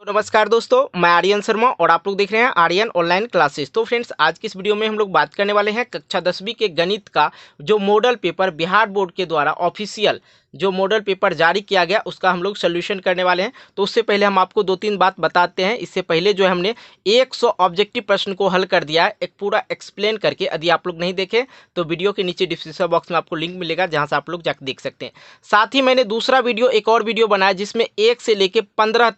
नमस्कार दोस्तों, मैं आर्यन शर्मा और आप लोग देख रहे हैं आर्यन ऑनलाइन क्लासेस। तो फ्रेंड्स, आज की इस वीडियो में हम लोग बात करने वाले हैं कक्षा 10वीं के गणित का जो मॉडल पेपर बिहार बोर्ड के द्वारा ऑफिशियल जो मॉडल पेपर जारी किया गया उसका हम लोग सोल्यूशन करने वाले हैं। तो उससे पहले हम आपको दो तीन बात बताते हैं। इससे पहले जो है हमने 100 ऑब्जेक्टिव प्रश्न को हल कर दिया है एक पूरा एक्सप्लेन करके। यदि आप लोग नहीं देखें तो वीडियो के नीचे डिस्क्रिप्शन बॉक्स में आपको लिंक मिलेगा जहाँ से आप लोग जाकर देख सकते हैं। साथ ही मैंने दूसरा वीडियो एक और वीडियो बनाया जिसमें 1 से लेके 15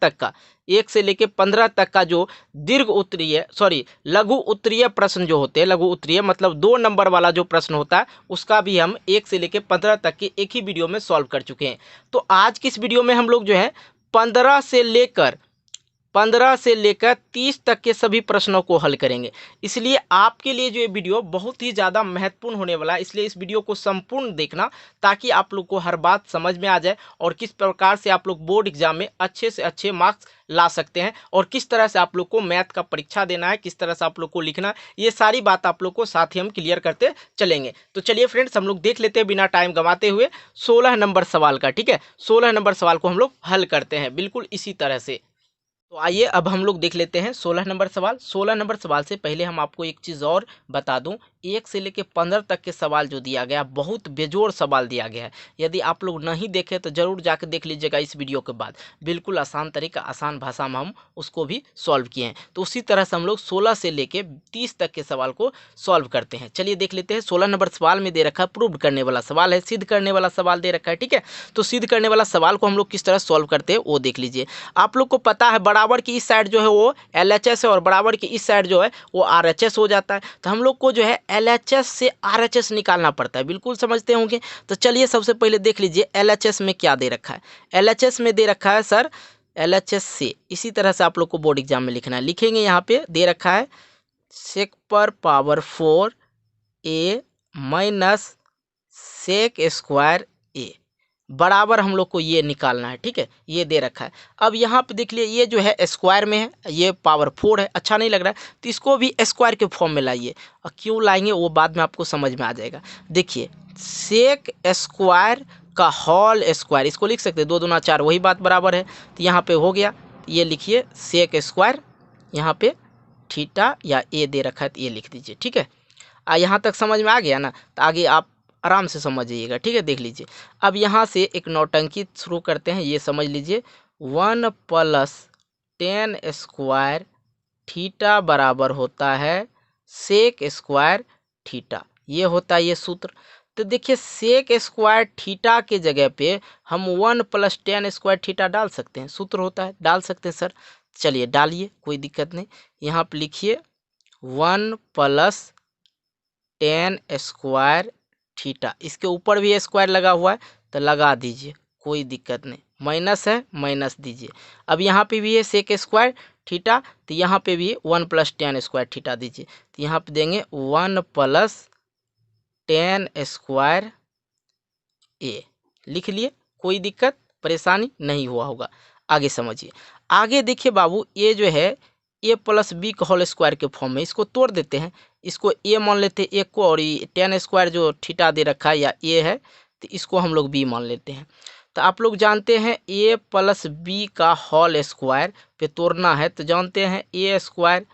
तक का जो लघु उत्तरीय प्रश्न जो होते हैं, लघु उत्तरीय मतलब 2 नंबर वाला जो प्रश्न होता है उसका भी हम 1 से लेके 15 तक के एक ही वीडियो में सॉल्व कर चुके हैं। तो आज की इस वीडियो में हम लोग जो है 15 से लेकर 30 तक के सभी प्रश्नों को हल करेंगे। इसलिए आपके लिए जो ये वीडियो बहुत ही ज़्यादा महत्वपूर्ण होने वाला है। इसलिए इस वीडियो को संपूर्ण देखना ताकि आप लोग को हर बात समझ में आ जाए और किस प्रकार से आप लोग बोर्ड एग्जाम में अच्छे से अच्छे मार्क्स ला सकते हैं और किस तरह से आप लोग को मैथ का परीक्षा देना है, किस तरह से आप लोग को लिखना है, ये सारी बात आप लोग को साथ ही हम क्लियर करते चलेंगे। तो चलिए फ्रेंड्स, हम लोग देख लेते हैं बिना टाइम गंवाते हुए 16 नंबर सवाल का। ठीक है, 16 नंबर सवाल को हम लोग हल करते हैं बिल्कुल इसी तरह से। तो आइए अब हम लोग देख लेते हैं 16 नंबर सवाल। 16 नंबर सवाल से पहले हम आपको एक चीज़ और बता दूं, 1 से लेकर 15 तक के सवाल जो दिया गया बहुत बेजोड़ सवाल दिया गया है। यदि आप लोग नहीं देखे तो ज़रूर जाकर देख लीजिएगा इस वीडियो के बाद। बिल्कुल आसान तरीका, आसान भाषा में हम उसको भी सॉल्व किए हैं। तो उसी तरह से हम लोग 16 से लेकर 30 तक के सवाल को सॉल्व करते हैं। चलिए देख लेते हैं। 16 नंबर सवाल में दे रखा है प्रूव करने वाला सवाल है, सिद्ध करने वाला सवाल दे रखा है। ठीक है, तो सिद्ध करने वाला सवाल को हम लोग किस तरह सॉल्व करते हैं वो देख लीजिए। आप लोग को पता है बराबर की इस साइड जो है वो LHS है और बराबर की इस साइड जो है वो RHS हो जाता है। तो हम लोग को जो है LHS से RHS निकालना पड़ता है, बिल्कुल समझते होंगे। तो चलिए सबसे पहले देख लीजिए LHS में क्या दे रखा है। LHS में दे रखा है सर LHS से, इसी तरह से आप लोग को बोर्ड एग्जाम में लिखना है। लिखेंगे यहाँ पे दे रखा है sec पर power 4 A minus sec square A बराबर हम लोग को ये निकालना है। ठीक है, ये दे रखा है। अब यहाँ पे देख लिए ये जो है स्क्वायर में है, ये पावर 4 है, अच्छा नहीं लग रहा है तो इसको भी स्क्वायर के फॉर्म में लाइए। और क्यों लाएंगे वो बाद में आपको समझ में आ जाएगा। देखिए सेक स्क्वायर का होल स्क्वायर, इसको लिख सकते हैं 2 दूना 4, वही बात बराबर है। तो यहाँ पे हो गया, ये लिखिए सेक स्क्वायर, यहाँ पे थीटा या ए दे रखा है तो ये लिख दीजिए। ठीक है, यहाँ तक समझ में आ गया ना, तो आगे आप आराम से समझ जाइएगा। ठीक है, देख लीजिए। अब यहाँ से एक नौटंकी शुरू करते हैं, ये समझ लीजिए 1 + 10 स्क्वायर थीटा बराबर होता है सेक स्क्वायर थीटा, ये होता है ये सूत्र। तो देखिए सेक स्क्वायर थीटा के जगह पे हम 1 + 10 स्क्वायर थीटा डाल सकते हैं, सूत्र होता है, डाल सकते हैं सर। चलिए डालिए, कोई दिक्कत नहीं। यहाँ पे लिखिए 1 + 10 स्क्वायर थीटा, इसके ऊपर भी स्क्वायर लगा हुआ है तो लगा दीजिए, कोई दिक्कत नहीं। माइनस है, माइनस दीजिए। अब यहाँ पे भी है सेक स्क्वायर थीटा, तो यहाँ पे भी 1 + 10 स्क्वायर थीटा दीजिए। तो यहाँ पे देंगे 1 + 10 स्क्वायर ए, लिख लिए, कोई दिक्कत परेशानी नहीं हुआ होगा। आगे समझिए। आगे देखिए बाबू, ये जो है A + B का होल स्क्वायर के फॉर्म में, इसको तोड़ देते हैं। इसको A मान लेते हैं 1 को, और ये 10 स्क्वायर जो थीटा दे रखा है या A है तो इसको हम लोग B मान लेते हैं। तो आप लोग जानते हैं A + B का होल स्क्वायर पे तोड़ना है तो जानते हैं A स्क्वायर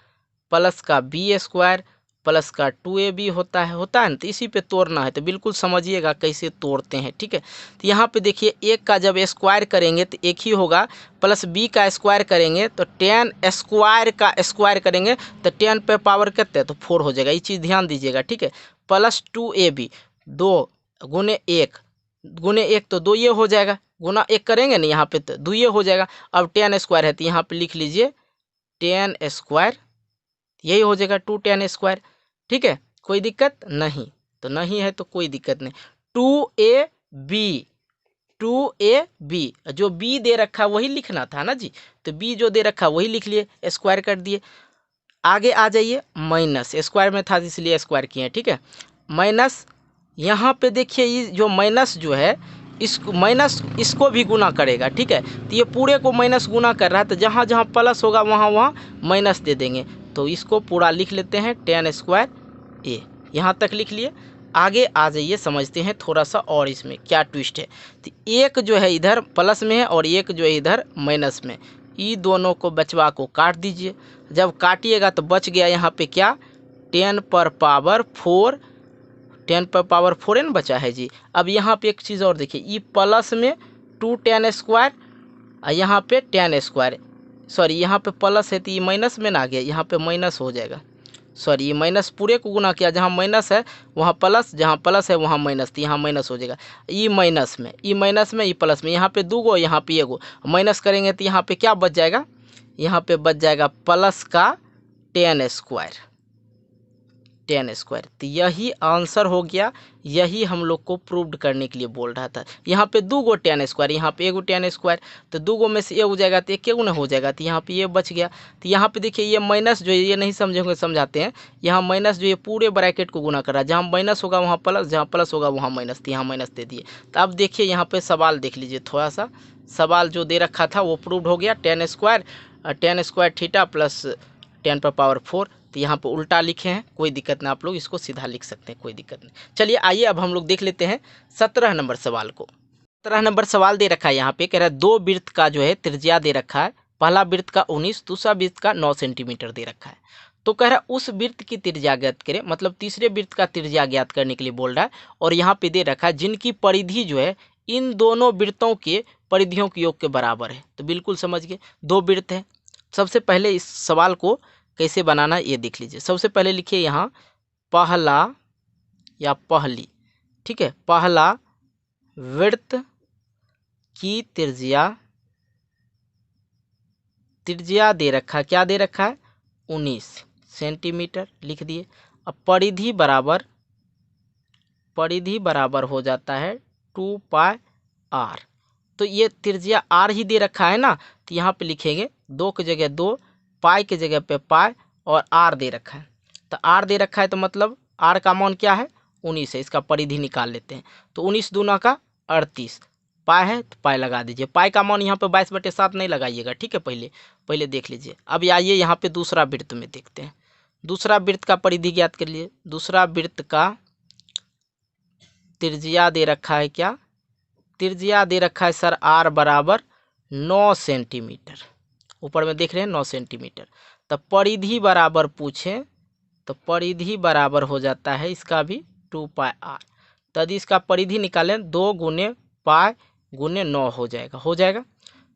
प्लस का B स्क्वायर प्लस का 2AB होता है ना। तो इसी पे तोड़ना है, तो बिल्कुल समझिएगा कैसे तोड़ते हैं। ठीक है, तो यहाँ पे देखिए एक का जब स्क्वायर करेंगे तो एक ही होगा, प्लस B का स्क्वायर करेंगे तो 10 स्क्वायर का स्क्वायर करेंगे तो 10 पे पावर कितने तो 4 हो जाएगा, ये चीज़ ध्यान दीजिएगा। ठीक है, प्लस 2AB 2 गुने 1 तो 2 ये हो जाएगा, गुना 1 करेंगे ना यहाँ पे तो 2 ये हो जाएगा। अब 10 स्क्वायर है तो यहाँ पे लिख लीजिए 10 स्क्वायर, यही हो जाएगा 210 स्क्वायर। ठीक है, कोई दिक्कत नहीं, तो नहीं है तो कोई दिक्कत नहीं। 2AB जो B दे रखा वही लिखना था ना जी, तो B जो दे रखा वही लिख लिए, स्क्वायर कर दिए। आगे आ जाइए, माइनस स्क्वायर में था इसलिए स्क्वायर किए। ठीक है, माइनस यहाँ पे देखिए ये जो माइनस जो है इसको माइनस इसको भी गुना करेगा। ठीक है, तो ये पूरे को माइनस गुना कर रहा है, तो जहाँ जहाँ प्लस होगा वहाँ वहाँ माइनस दे देंगे। तो इसको पूरा लिख लेते हैं 10 स्क्वायर A, यहाँ तक लिख लिए। आगे आ जाइए, समझते हैं थोड़ा सा और इसमें क्या ट्विस्ट है। तो एक जो है इधर प्लस में है और एक जो है इधर माइनस में, ई दोनों को बचवा को काट दीजिए। जब काटिएगा तो बच गया यहाँ पे क्या, 10 पर पावर 4, 10 पर पावर 4 न बचा है जी। अब यहाँ पे एक चीज़ और देखिए, ई प्लस में 2 10 स्क्वायर और यहाँ पे 10 स्क्वायर, सॉरी यहाँ पे प्लस है तो ये माइनस में ना आ गया, यहाँ पे माइनस हो जाएगा। सॉरी ये माइनस पूरे को गुना किया, जहाँ माइनस है वहाँ प्लस, जहाँ प्लस है वहाँ माइनस, तो यहाँ माइनस हो जाएगा। ई माइनस में, ई माइनस में, ई प्लस में, यहाँ पे 2 गो, यहाँ पे 1 गो माइनस करेंगे तो यहाँ पे क्या बच जाएगा, यहाँ पे बच जाएगा प्लस का 10 स्क्वायर, 10 स्क्वायर। तो यही आंसर हो गया, यही हम लोग को प्रूव्ड करने के लिए बोल रहा था। यहाँ पे 2 गो 10 स्क्वायर, यहाँ पे 1 गो 10 स्क्वायर, तो 2 गो में से 1 हो जाएगा तो 1 गुना हो जाएगा, तो यहाँ पे ये बच गया। तो यहाँ पे देखिए ये माइनस जो है, ये नहीं समझेंगे समझाते हैं, यहाँ माइनस जो है पूरे ब्रैकेट को गुना कर रहा है, जहाँ माइनस होगा वहाँ प्लस, जहाँ प्लस होगा वहाँ माइनस, तो यहाँ माइनस दे दिए। तो अब देखिए यहाँ पे सवाल देख लीजिए थोड़ा सा, सवाल जो दे रखा था वो प्रूव्ड हो गया, 10 स्क्वायर थीटा प्लस 10 पर पावर 4। तो यहाँ पर उल्टा लिखे हैं, कोई दिक्कत ना, आप लोग इसको सीधा लिख सकते हैं, कोई दिक्कत नहीं। चलिए आइए अब हम लोग देख लेते हैं 17 नंबर सवाल को। 17 नंबर सवाल दे रखा है, यहाँ पे कह रहा है 2 वृत्त का जो है त्रिज्या दे रखा है, पहला वृत्त का 19, दूसरा वृत्त का 9 सेंटीमीटर दे रखा है। तो कह रहा है उस वृत्त की त्रिज्या ज्ञात करें, मतलब तीसरे वृत्त का त्रिज्या ज्ञात करने के लिए बोल रहा है। और यहाँ पे दे रखा है जिनकी परिधि जो है इन दोनों वृत्तों के परिधियों के योग के बराबर है। तो बिल्कुल समझ गए, 2 वृत्त है। सबसे पहले इस सवाल को कैसे बनाना ये देख लीजिए। सबसे पहले लिखिए यहाँ पहला या पहली, ठीक है, पहला वृत्त की त्रिज्या दे रखा है, क्या दे रखा है, 19 सेंटीमीटर लिख दिए। अब परिधि बराबर हो जाता है 2 पाई r। तो ये त्रिज्या r ही दे रखा है ना, तो यहाँ पे लिखेंगे 2 की जगह 2, पाई की जगह पे पाई, और r दे रखा है। तो r दे रखा है तो मतलब r का मान क्या है, 19 है। इसका परिधि निकाल लेते हैं, तो 19 दूना का 38, पाई है तो पाई लगा दीजिए। पाई का मान यहाँ पे 22/7 नहीं लगाइएगा, ठीक है, पहले देख लीजिए। अब आइए यहाँ पे दूसरा वृत्त में देखते हैं। दूसरा वृत्त का परिधि ज्ञात कर लिए। दूसरा वृत्त का त्रिज्या दे रखा है, क्या त्रिज्या दे रखा है सर, r बराबर 9 सेंटीमीटर, ऊपर में देख रहे हैं 9 सेंटीमीटर। तो परिधि बराबर पूछें तो परिधि बराबर हो जाता है इसका भी 2 पाई r। तो यदि इसका परिधि निकालें 2 गुने पाई गुने 9 हो जाएगा।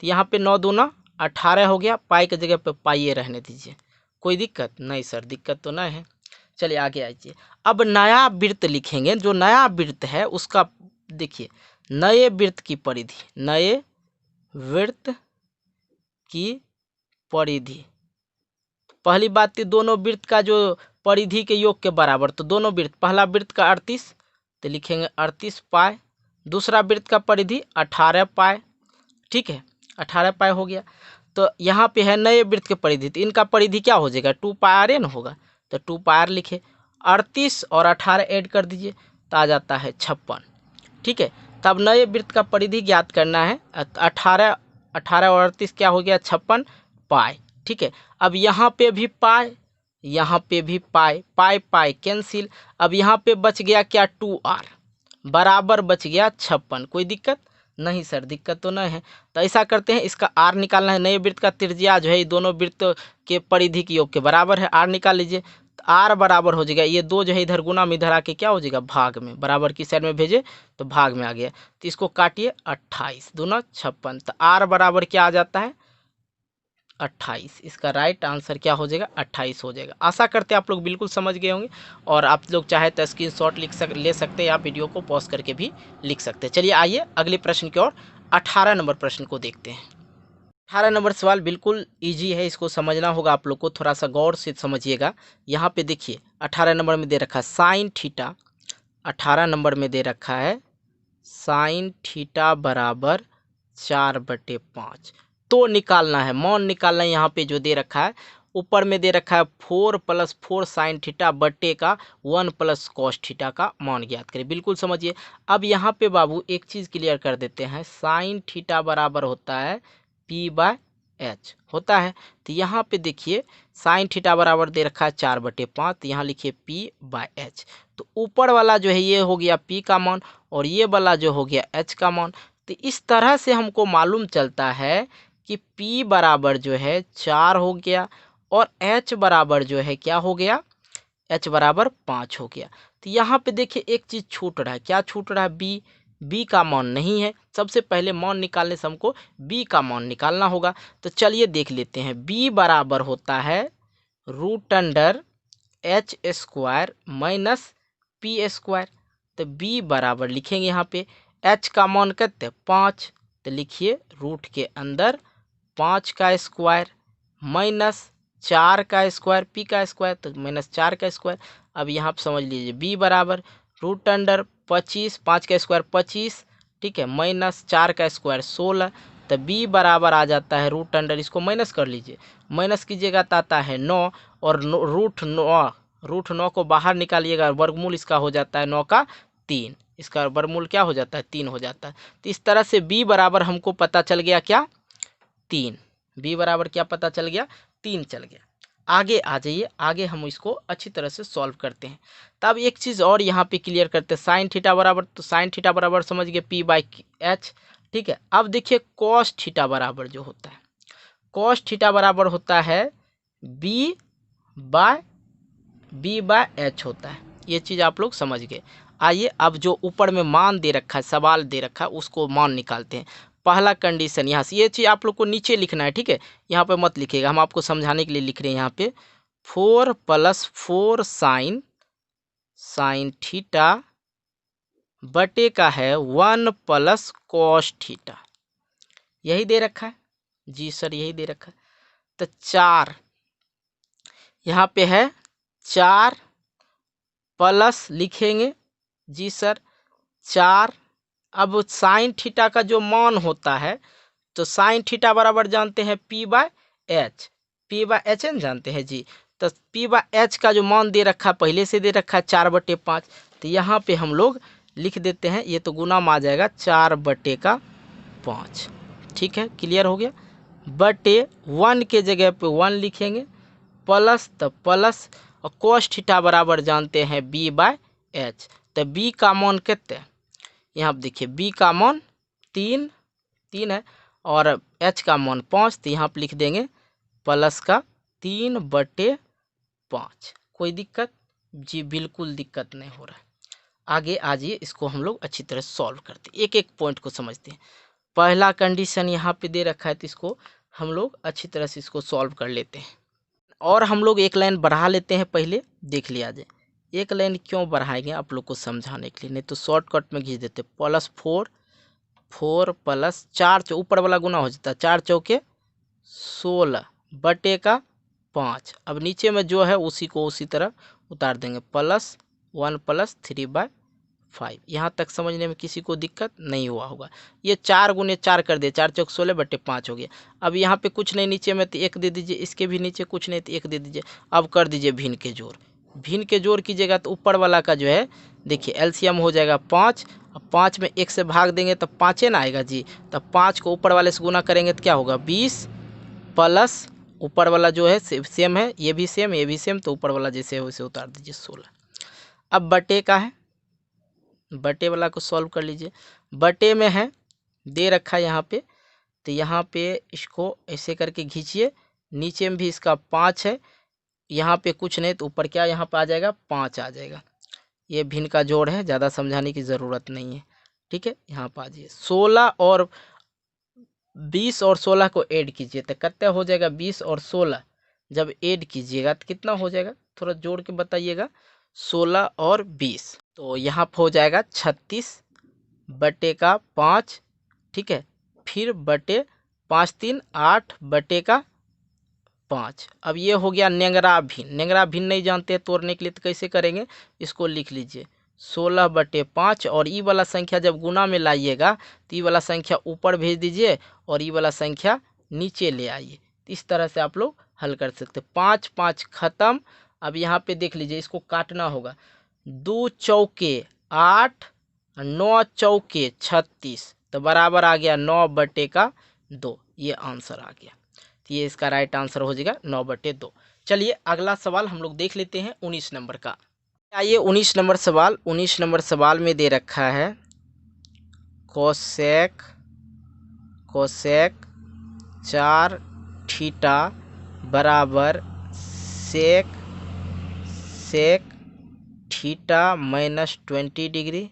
तो यहाँ पे 9 दूना 18 हो गया, पाई की जगह पे पाई रहने दीजिए, कोई दिक्कत नहीं सर, दिक्कत तो नहीं है। चलिए आगे आइए। अब नया वृत्त लिखेंगे, जो नया वृत्त है उसका देखिए, नए वृत्त की परिधि, नए वृत्त की परिधि, पहली बात थी दोनों वृत्त का जो परिधि के योग के बराबर, तो दोनों वृत्त, पहला वृत्त का 38 तो लिखेंगे 38 पाई, दूसरा वृत्त का परिधि 18 पाई, ठीक है, 18 पाई हो गया। तो यहाँ पे है नए वृत्त के परिधि, तो इनका परिधि क्या हो जाएगा, 2 पाई r न होगा, तो 2 पाई r लिखे, 38 और 18 ऐड कर दीजिए तो आ जाता है 56, ठीक है। तब नए वृत्त का परिधि ज्ञात करना है, 18 और 38 क्या हो गया, 56 पाई, ठीक है। अब यहाँ पे भी पाई, यहाँ पे भी पाई, पाई पाई कैंसिल। अब यहाँ पे बच गया क्या, 2r बराबर बच गया 56, कोई दिक्कत नहीं सर, दिक्कत तो नहीं है। तो ऐसा करते हैं, इसका r निकालना है, नए वृत्त का त्रिज्या जो है दोनों वृत्त के परिधि के योग के बराबर है, r निकाल लीजिए। तो r बराबर हो जाएगा, ये 2 जो है इधर गुना में, इधर आके क्या हो जाएगा, भाग में, बराबर की साइड में भेजे तो भाग में आ गया। तो इसको काटिए, 28 दूना 56, तो r बराबर क्या आ जाता है, 28। इसका राइट आंसर क्या हो जाएगा, 28 हो जाएगा। आशा करते हैं आप लोग बिल्कुल समझ गए होंगे, और आप लोग चाहे तो स्क्रीनशॉट ले सकते हैं या वीडियो को पॉज करके भी लिख सकते हैं। चलिए आइए अगले प्रश्न की ओर, 18 नंबर प्रश्न को देखते हैं। 18 नंबर सवाल बिल्कुल ईजी है, इसको समझना होगा आप लोग को, थोड़ा सा गौर से समझिएगा। यहाँ पे देखिए 18 नंबर में दे रखा है साइन थीटा, 18 नंबर में दे रखा है साइन थीटा बराबर 4/5। तो निकालना है, मान निकालना है। यहाँ पे जो दे रखा है, ऊपर में दे रखा है 4 + 4 साइन थीटा बट्टे का 1 + कॉस थीटा का मान ज्ञात करें, बिल्कुल समझिए। अब यहाँ पे बाबू एक चीज़ क्लियर कर देते हैं, साइन थीटा बराबर होता है P/H होता है। तो यहाँ पे देखिए साइन थीटा बराबर दे रखा है 4/5, तो यहाँ लिखिए P/H। तो ऊपर वाला जो है ये हो गया P का मान, और ये वाला जो हो गया H का मान। तो इस तरह से हमको मालूम चलता है कि P बराबर जो है 4 हो गया और H बराबर जो है क्या हो गया, H बराबर 5 हो गया। तो यहाँ पे देखिए एक चीज़ छूट रहा है, क्या छूट रहा है, B का मान नहीं है। सबसे पहले मान निकालने से हमको B का मान निकालना होगा। तो चलिए देख लेते हैं। B बराबर होता है √H² माइनस P²। तो B बराबर लिखेंगे यहाँ पे, H का मान कितने 5, तो लिखिए रूट के अंदर 5 का स्क्वायर माइनस 4 का स्क्वायर, P का स्क्वायर तो माइनस 4 का स्क्वायर। अब यहाँ पर समझ लीजिए B बराबर √25, 5 का स्क्वायर 25, ठीक है, माइनस 4 का स्क्वायर 16। तो B बराबर आ जाता है √, इसको माइनस कर लीजिए, माइनस कीजिएगा तो आता है 9 और √9 को बाहर निकालिएगा, वर्गमूल इसका हो जाता है 9 का 3, इसका वर्गमूल क्या हो जाता है 3 हो जाता है। तो इस तरह से B बराबर हमको पता चल गया क्या 3, B बराबर क्या पता चल गया 3 चल गया। आगे आ जाइए, आगे हम इसको अच्छी तरह से सॉल्व करते हैं। तब एक चीज़ और यहाँ पे क्लियर करते हैं, साइन थीटा बराबर, तो साइन थीटा बराबर समझ गए P/H, ठीक है। अब देखिए कॉस थीटा बराबर जो होता है, कॉस थीटा बराबर होता है B/H होता है। ये चीज़ आप लोग समझ गए। आइए अब जो ऊपर में मान दे रखा है, सवाल दे रखा है, उसको मान निकालते हैं। पहला कंडीशन यहाँ से, ये चीज़ आप लोग को नीचे लिखना है, ठीक है, यहाँ पे मत लिखिएगा, हम आपको समझाने के लिए लिख रहे हैं। यहाँ पे 4 + 4 साइन थीटा बटे का है 1 + कॉस थीटा, यही दे रखा है जी सर, यही दे रखा है। तो 4 यहाँ पे है, 4 प्लस लिखेंगे जी सर 4। अब साइन थीटा का जो मान होता है, तो साइन थीटा बराबर जानते हैं P/H, P/H जानते हैं जी। तो P/H का जो मान दे रखा है, पहले से दे रखा है 4/5। तो यहाँ पे हम लोग लिख देते हैं, ये तो गुना में आ जाएगा 4/5, ठीक है, क्लियर हो गया। बटे 1 के जगह पे 1 लिखेंगे, प्लस तो प्लस, और कॉस थीटा बराबर जानते हैं B/H। तो B का मान कितने, यहाँ पर देखिए B का मान 3 है और H का मान 5, तो यहाँ पर लिख देंगे प्लस का 3/5। कोई दिक्कत जी, बिल्कुल दिक्कत नहीं हो रहा है। आगे आ जाइए, इसको हम लोग अच्छी तरह सॉल्व करते हैं, एक एक पॉइंट को समझते हैं। पहला कंडीशन यहाँ पे दे रखा है, तो इसको हम लोग अच्छी तरह से इसको सॉल्व कर लेते हैं। और हम लोग एक लाइन बढ़ा लेते हैं, पहले देख लिया जाए। एक लाइन क्यों बढ़ाएंगे आप लोग को समझाने के लिए, नहीं तो शॉर्टकट में खींच देते। +4 प्लस 4 ऊपर वाला गुना हो जाता है, 4 चौके 16 बटे का 5। अब नीचे में जो है उसी को उसी तरह उतार देंगे, +1 + 3/5। यहाँ तक समझने में किसी को दिक्कत नहीं हुआ होगा। ये 4 × 4 कर दिए, 4 चौक 16 बटे 5 हो गया। अब यहाँ पे कुछ नहीं नीचे में, तो 1 दे दीजिए, इसके भी नीचे कुछ नहीं तो 1 दे दीजिए। अब कर दीजिए भिन्न के जोड़, भिन्न के जोड़ कीजिएगा तो ऊपर वाला का जो है देखिए एलसीएम हो जाएगा 5। अब 5 में 1 से भाग देंगे तो 5 ना आएगा जी। तब 5 को ऊपर वाले से गुना करेंगे तो क्या होगा 20, प्लस ऊपर वाला जो है सेम है, ये भी सेम ये भी सेम, तो ऊपर वाला जैसे है वैसे उतार दीजिए 16। अब बटे का है, बटे वाला को सॉल्व कर लीजिए। बटे में है दे रखा है यहाँ पे, तो यहाँ पे इसको ऐसे करके खींचिए, नीचे में भी इसका 5 है, यहाँ पे कुछ नहीं तो ऊपर क्या यहाँ पे आ जाएगा 5 आ जाएगा। ये भिन्न का जोड़ है, ज़्यादा समझाने की ज़रूरत नहीं है, ठीक है। यहाँ पे आ जाइए, 16 और 20 और 16 को ऐड कीजिए तो कितना हो जाएगा 20 और 16 जब ऐड कीजिएगा तो कितना हो जाएगा, थोड़ा जोड़ के बताइएगा। 16 और 20 तो यहाँ पर हो जाएगा 36 बटे का 5, ठीक है, फिर बटे 5 3 8 बटे का 5। अब ये हो गया नेंगरा भिन्न। नेंगरा भिन्न नहीं जानते तोड़ने के लिए तो कैसे करेंगे, इसको लिख लीजिए 16/5, और ई वाला संख्या जब गुना में लाइएगा तो ई वाला संख्या ऊपर भेज दीजिए और ई वाला संख्या नीचे ले आइए। इस तरह से आप लोग हल कर सकते। 5 5 खत्म। अब यहाँ पे देख लीजिए, इसको काटना होगा, 2 चौके 8, 9 चौके 36, तो बराबर आ गया 9/2। ये आंसर आ गया, तो ये इसका राइट आंसर हो जाएगा 9/2। चलिए अगला सवाल हम लोग देख लेते हैं 19 नंबर का। आइए 19 नंबर सवाल। 19 नंबर सवाल में दे रखा है कोसेक 4 थीटा बराबर सेक थीटा माइनस 20 डिग्री।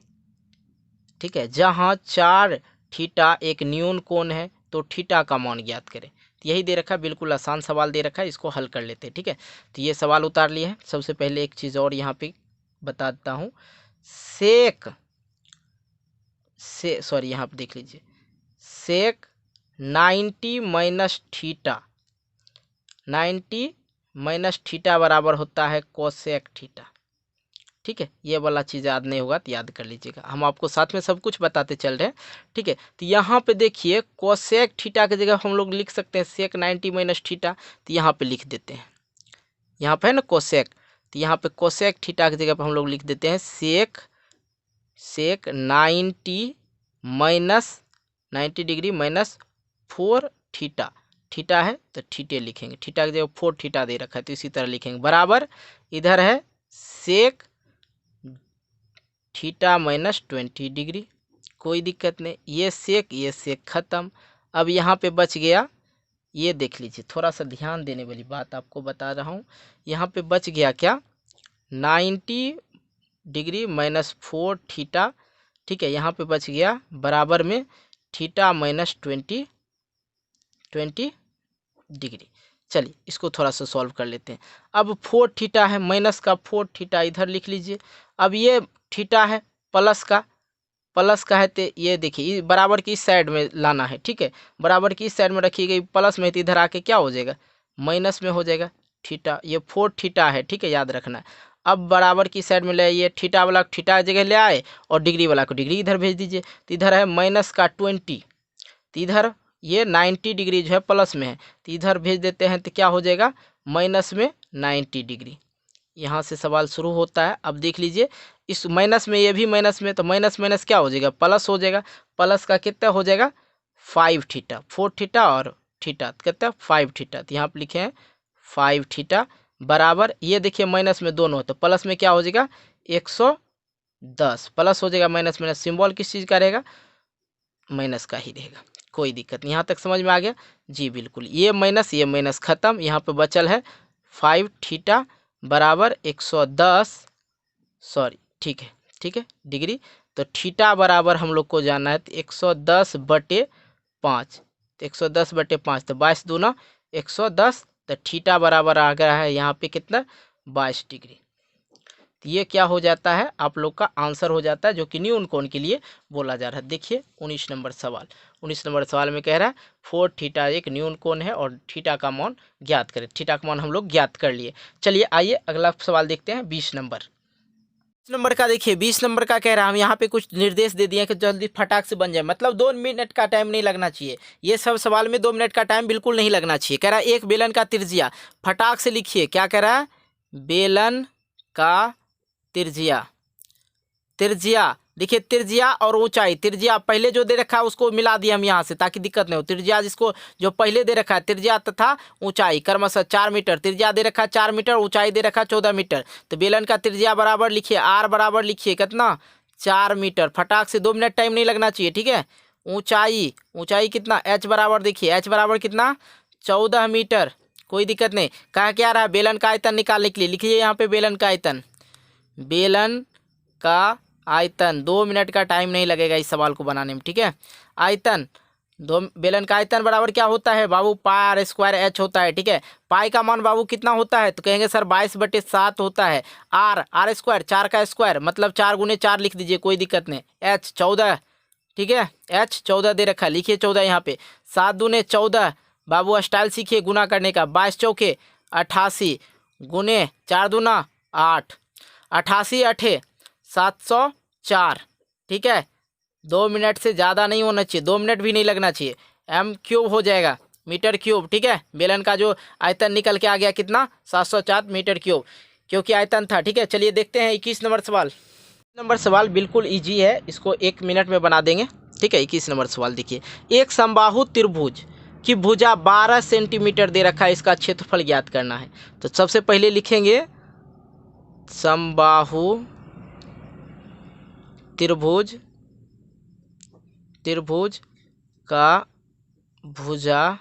ठीक है, जहाँ 4 थीटा एक न्यून कोण है तो थीटा का मान ज्ञात करें। तो यही दे रखा है, बिल्कुल आसान सवाल दे रखा है, इसको हल कर लेते हैं। ठीक है, तो ये सवाल उतार लिए हैं। सबसे पहले एक चीज़ और यहाँ पे बता देता हूँ, यहाँ पे देख लीजिए, सेक 90 माइनस थीटा, 90 माइनस थीटा बराबर होता है कोसेक थीटा। ठीक है, ये वाला चीज़ याद नहीं होगा तो याद कर लीजिएगा, हम आपको साथ में सब कुछ बताते चल रहे हैं। ठीक है, तो यहाँ पे देखिए कोसेक थीटा की जगह हम लोग लिख सकते हैं सेक 90 माइनस थीटा, तो यहाँ पे लिख देते हैं, यहाँ पे है ना कोसेक, तो यहाँ पे कोसेक थीटा की जगह पे हम लोग लिख देते हैं सेक 90 minus 90 degree minus 4 theta, theta है तो थीटे लिखेंगे, थीटा की जगह 4 थीटा दे रखा है तो इसी तरह लिखेंगे, बराबर इधर है सेक थीटा माइनस 20 डिग्री। कोई दिक्कत नहीं, ये सेक ख़त्म। अब यहाँ पे बच गया, ये देख लीजिए, थोड़ा सा ध्यान देने वाली बात आपको बता रहा हूँ, यहाँ पे बच गया क्या, 90 डिग्री माइनस 4 थीटा। ठीक है, यहाँ पे बच गया बराबर में थीटा माइनस 20 डिग्री। चलिए इसको थोड़ा सा सॉल्व कर लेते हैं। अब 4 थीटा है, माइनस का 4 थीटा इधर लिख लीजिए। अब ये थीटा है प्लस का है, तो ये देखिए बराबर की इस साइड में लाना है। ठीक है, बराबर की इस साइड में रखी गई, प्लस में तो इधर आके क्या हो जाएगा, माइनस में हो जाएगा थीटा। ये 4 थीटा है, ठीक है, याद रखना। अब बराबर की साइड में ले आइए, थीटा वाला थीटा जगह ले आए और डिग्री वाला को डिग्री इधर भेज दीजिए। तो इधर है माइनस का 20, तो इधर ये 90 डिग्री जो है प्लस में है, तो इधर भेज देते हैं, तो क्या हो जाएगा माइनस में 90 डिग्री। यहाँ से सवाल शुरू होता है। अब देख लीजिए इस माइनस में, ये भी माइनस में, तो माइनस माइनस क्या हो जाएगा, प्लस हो जाएगा। प्लस का कितना हो जाएगा 5 थीटा, 4 थीटा और थीटा कितना 5 थीटा, तो यहाँ पर लिखे हैं 5 थीटा बराबर, ये देखिए माइनस में दोनों, तो प्लस में क्या हो जाएगा 110, प्लस हो जाएगा माइनस माइनस, सिंबल किस चीज़ का रहेगा, माइनस का ही रहेगा। कोई दिक्कत नहीं, यहाँ तक समझ में आ गया जी, बिल्कुल। ये माइनस ख़त्म, यहाँ पे बचल है 5 थीटा बराबर 110, सॉरी ठीक है डिग्री। तो थीटा बराबर हम लोग को जाना है तो 110/5, तो 110/5, तो 22 दूना 110, तो थीटा बराबर आ गया है यहाँ पे कितना 22 डिग्री। तो ये क्या हो जाता है, आप लोग का आंसर हो जाता है, जो कि न्यून कोण के लिए बोला जा रहा है। देखिए 19 नंबर सवाल, 19 नंबर सवाल में कह रहा है 4 थीटा एक न्यून कोण है और थीटा का मान ज्ञात करें। थीटा का मान हम लोग ज्ञात कर लिए। चलिए आइए अगला सवाल देखते हैं 20 नंबर का। देखिए 20 नंबर का कह रहा है, हम यहाँ पे कुछ निर्देश दे दिए कि जल्दी फटाक से बन जाए, मतलब 2 मिनट का टाइम नहीं लगना चाहिए। ये सब सवाल में 2 मिनट का टाइम बिल्कुल नहीं लगना चाहिए। कह रहा है एक बेलन का त्रिज्या, फटाक से लिखिए, क्या कह रहा है, बेलन का त्रिज्या देखिए, त्रिज्या और ऊंचाई, त्रिज्या पहले जो दे रखा है उसको मिला दिया हम यहाँ से ताकि दिक्कत नहीं हो। त्रिज्या जिसको जो पहले दे रखा है, त्रिज्या तथा ऊंचाई क्रमशः 4 मीटर, त्रिज्या दे रखा है 4 मीटर, ऊंचाई दे रखा है 14 मीटर। तो बेलन का त्रिज्या बराबर लिखिए, आर बराबर लिखिए कितना 4 मीटर, फटाक से 2 मिनट टाइम नहीं लगना चाहिए। ठीक है, ऊंचाई कितना, एच बराबर देखिए, एच बराबर कितना 14 मीटर। कोई दिक्कत नहीं, कहा क्या रहा है, बेलन का आयतन निकालने के लिए लिखिए यहाँ पे बेलन का आयतन, बेलन का आयतन 2 मिनट का टाइम नहीं लगेगा इस सवाल को बनाने में। ठीक है, आयतन बेलन का आयतन बराबर क्या होता है बाबू, पाई आर स्क्वायर एच होता है। ठीक है, पाई का मान बाबू कितना होता है, तो कहेंगे सर 22/7 होता है। आर स्क्वायर 4 का स्क्वायर मतलब 4 × 4 लिख दीजिए, कोई दिक्कत नहीं। एच 14, ठीक है, एच 14 दे रखा है, लिखिए 14 यहाँ पे। 7 दूने 14, बाबू स्टाइल सीखिए गुना करने का, 22 चौके 88 गुने 4 दूना 8, 88 8 704। ठीक है, 2 मिनट से ज़्यादा नहीं होना चाहिए, 2 मिनट भी नहीं लगना चाहिए। m³ हो जाएगा मीटर क्यूब। ठीक है, बेलन का जो आयतन निकल के आ गया कितना 704 मीटर क्यूब, क्योंकि आयतन था। ठीक है, चलिए देखते हैं 21 नंबर सवाल। नंबर सवाल बिल्कुल इजी है, इसको 1 मिनट में बना देंगे। ठीक है, 21 नंबर सवाल देखिए, एक समबाहु त्रिभुज की भुजा 12 सेंटीमीटर दे रखा है, इसका क्षेत्रफल ज्ञात करना है। तो सबसे पहले लिखेंगे समबाहु त्रिभुज का भुजा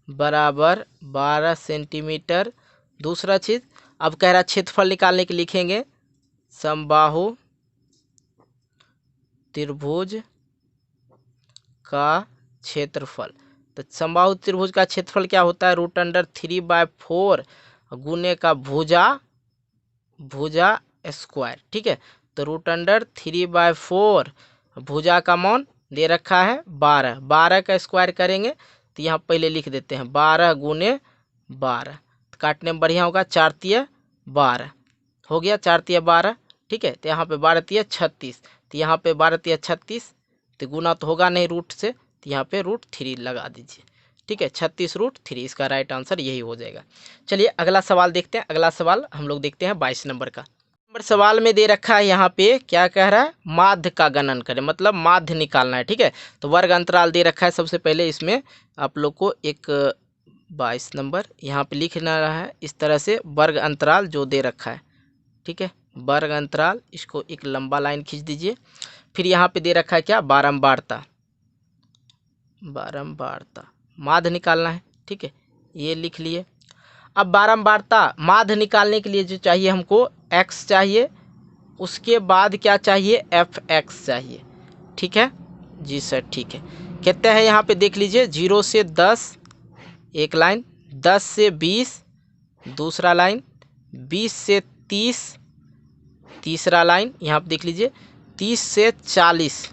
बराबर 12 सेंटीमीटर। दूसरा चीज़, अब कह रहा क्षेत्रफल निकालने के लिखेंगे समबाहु त्रिभुज का क्षेत्रफल। तो समबाहु त्रिभुज का क्षेत्रफल क्या होता है? √3/4 गुने का भुजा स्क्वायर। ठीक है, तो √3/4 भुजा का मान दे रखा है 12, 12 का स्क्वायर करेंगे तो यहाँ पहले लिख देते हैं 12 गुने 12, तो काटने में बढ़िया होगा, 4 तिया 12 हो गया, 4 तिया 12। ठीक है, तो यहाँ पे 12 तिया 36, तो यहाँ पे 12 तिया 36, तो गुना तो होगा नहीं रूट से, तो यहाँ पे √3 लगा दीजिए। ठीक है, 36√3, इसका राइट आंसर यही हो जाएगा। चलिए अगला सवाल देखते हैं। अगला सवाल हम लोग देखते हैं 22 नंबर का। नंबर सवाल में दे रखा है यहाँ पे क्या कह रहा है? माध्य का गणन करें, मतलब माध्य निकालना है। ठीक है, तो वर्ग अंतराल दे रखा है। सबसे पहले इसमें आप लोग को एक 22 नंबर यहाँ पे लिखना है इस तरह से, वर्ग अंतराल जो दे रखा है। ठीक है, वर्ग अंतराल, इसको एक लंबा लाइन खींच दीजिए। फिर यहाँ पे दे रखा है क्या? बारंबारता, माध्य निकालना है। ठीक है, ये लिख लिए। अब बारंबारता माध्य निकालने के लिए जो चाहिए हमको x चाहिए, उसके बाद क्या चाहिए? fx चाहिए। ठीक है जी सर, ठीक है। कहते हैं यहाँ पे देख लीजिए 0 से 10 एक लाइन, 10 से 20 दूसरा लाइन, 20 से 30 तीसरा लाइन, यहाँ पे देख लीजिए 30 से 40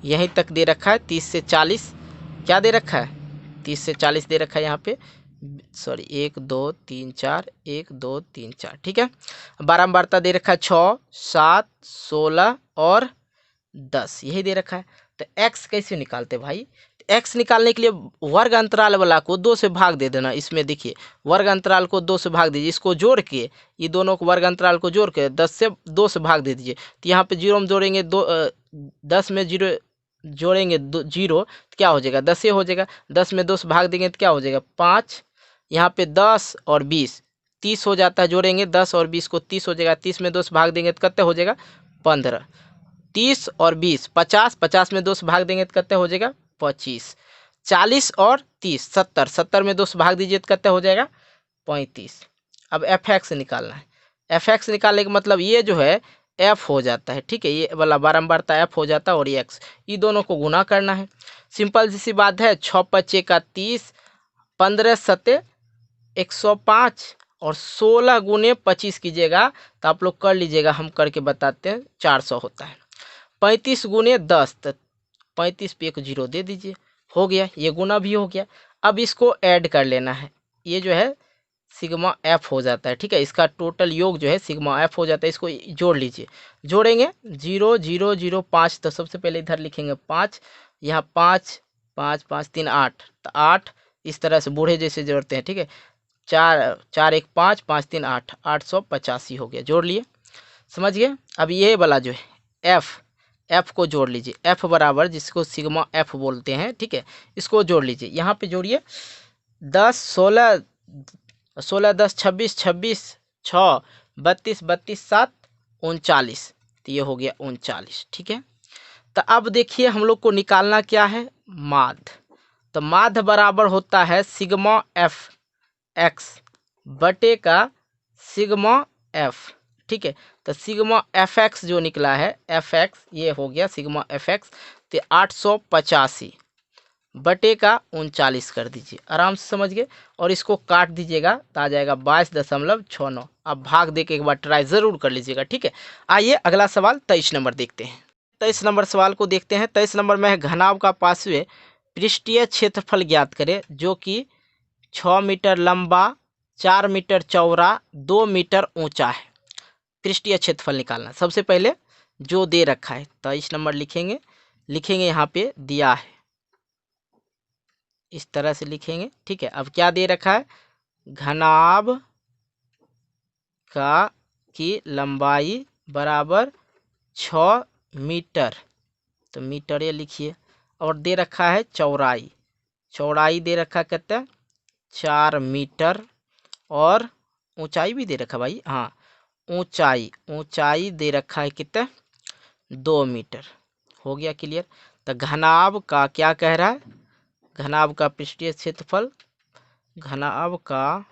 यहीं तक दे रखा है। 30 से 40 क्या दे रखा है? 30 से 40 दे रखा है यहाँ पे, सॉरी 1 2 3 4, 1 2 3 4। ठीक है, बारंबारता दे रखा है 6 7 16 और 10, यही दे रखा है। तो x कैसे निकालते भाई? x निकालने के लिए वर्ग अंतराल वाला को 2 से भाग दे देना। इसमें देखिए वर्ग अंतराल को 2 से भाग दीजिए, इसको जोड़ के, ये दोनों को वर्ग अंतराल को जोड़ के 10 से 2 से भाग दे दीजिए। तो यहाँ पे 0 में जोड़ेंगे 10 में 0 जोड़ेंगे 0 तो क्या हो जाएगा? 10 से हो जाएगा। 10 में 2 से भाग देंगे तो क्या हो जाएगा? 5। यहाँ पे 10 और 20 30 हो जाता है, जोड़ेंगे 10 और 20 को 30 हो जाएगा। 30 में 2 से भाग देंगे तो कितने हो जाएगा? 15। 30 और 20 50, 50 में 2 से भाग देंगे तो कितने हो जाएगा? 25। 40 और 30 70, 70 में 2 से भाग दीजिए तो कितने हो जाएगा? 35। अब fx निकालना है। fx निकालने का मतलब ये जो है f हो जाता है। ठीक है, ये वाला बारंबारता f हो जाता है और ये x, ये दोनों को गुना करना है। सिंपल सी बात है, 6 5 का 30, 15 7 105 और 16 गुने 25 कीजिएगा तो आप लोग कर लीजिएगा, हम करके बताते हैं, 400 होता है। 35 गुने 10, तो 35 पे एक 0 दे दीजिए, हो गया, ये गुना भी हो गया। अब इसको ऐड कर लेना है, ये जो है सिग्मा एफ हो जाता है। ठीक है, इसका टोटल योग जो है सिग्मा एफ हो जाता है। इसको जोड़ लीजिए, जोड़ेंगे 0 0 0 5, तो सबसे पहले इधर लिखेंगे 5, यहाँ 5 5 5 3 8, तो 8 इस तरह से बूढ़े जैसे जोड़ते हैं। ठीक है, 4 4 1 5 5 3 8, 885 हो गया, जोड़ लिए, समझ गए। अब ये वाला जो है एफ को जोड़ लीजिए, एफ बराबर जिसको सिग्मा एफ बोलते हैं। ठीक है, इसको जोड़ लीजिए, यहाँ पे जोड़िए 10 16 16 10 26 26 6 32 32 7 39, तो ये हो गया 39। ठीक है, तो अब देखिए हम लोग को निकालना क्या है? माध्य। तो माध्य बराबर होता है सिग्मा एफ एक्स बटे का सिग्मा एफ। ठीक है, तो सिग्मा एफ एक्स जो निकला है, एफ एक्स ये हो गया सिग्मा एफ एक्स, तो 885 बटे का 39 कर दीजिए, आराम से समझ गए। और इसको काट दीजिएगा तो आ जाएगा 22.69। आप भाग दे के एक बार ट्राई ज़रूर कर लीजिएगा। ठीक है, आइए अगला सवाल 23 नंबर देखते हैं। 23 नंबर सवाल को देखते हैं। 23 नंबर में है घनाभ का पार्श्व पृष्ठीय क्षेत्रफल ज्ञात करें जो कि 6 मीटर लंबा, 4 मीटर चौड़ा, 2 मीटर ऊंचा है। पृष्ठीय क्षेत्रफल निकालना। सबसे पहले जो दे रखा है 23 नंबर लिखेंगे यहाँ पे दिया है, इस तरह से लिखेंगे। ठीक है, अब क्या दे रखा है? घनाभ का की लंबाई बराबर 6 मीटर, तो मीटर ये लिखिए। और दे रखा है चौड़ाई दे रखा है कितना? 4 मीटर। और ऊंचाई भी दे रखा भाई, हाँ ऊंचाई दे रखा है कितना? 2 मीटर। हो गया क्लियर। तो घनाभ का क्या कह रहा है? घनाभ का पृष्ठीय क्षेत्रफल, घनाभ का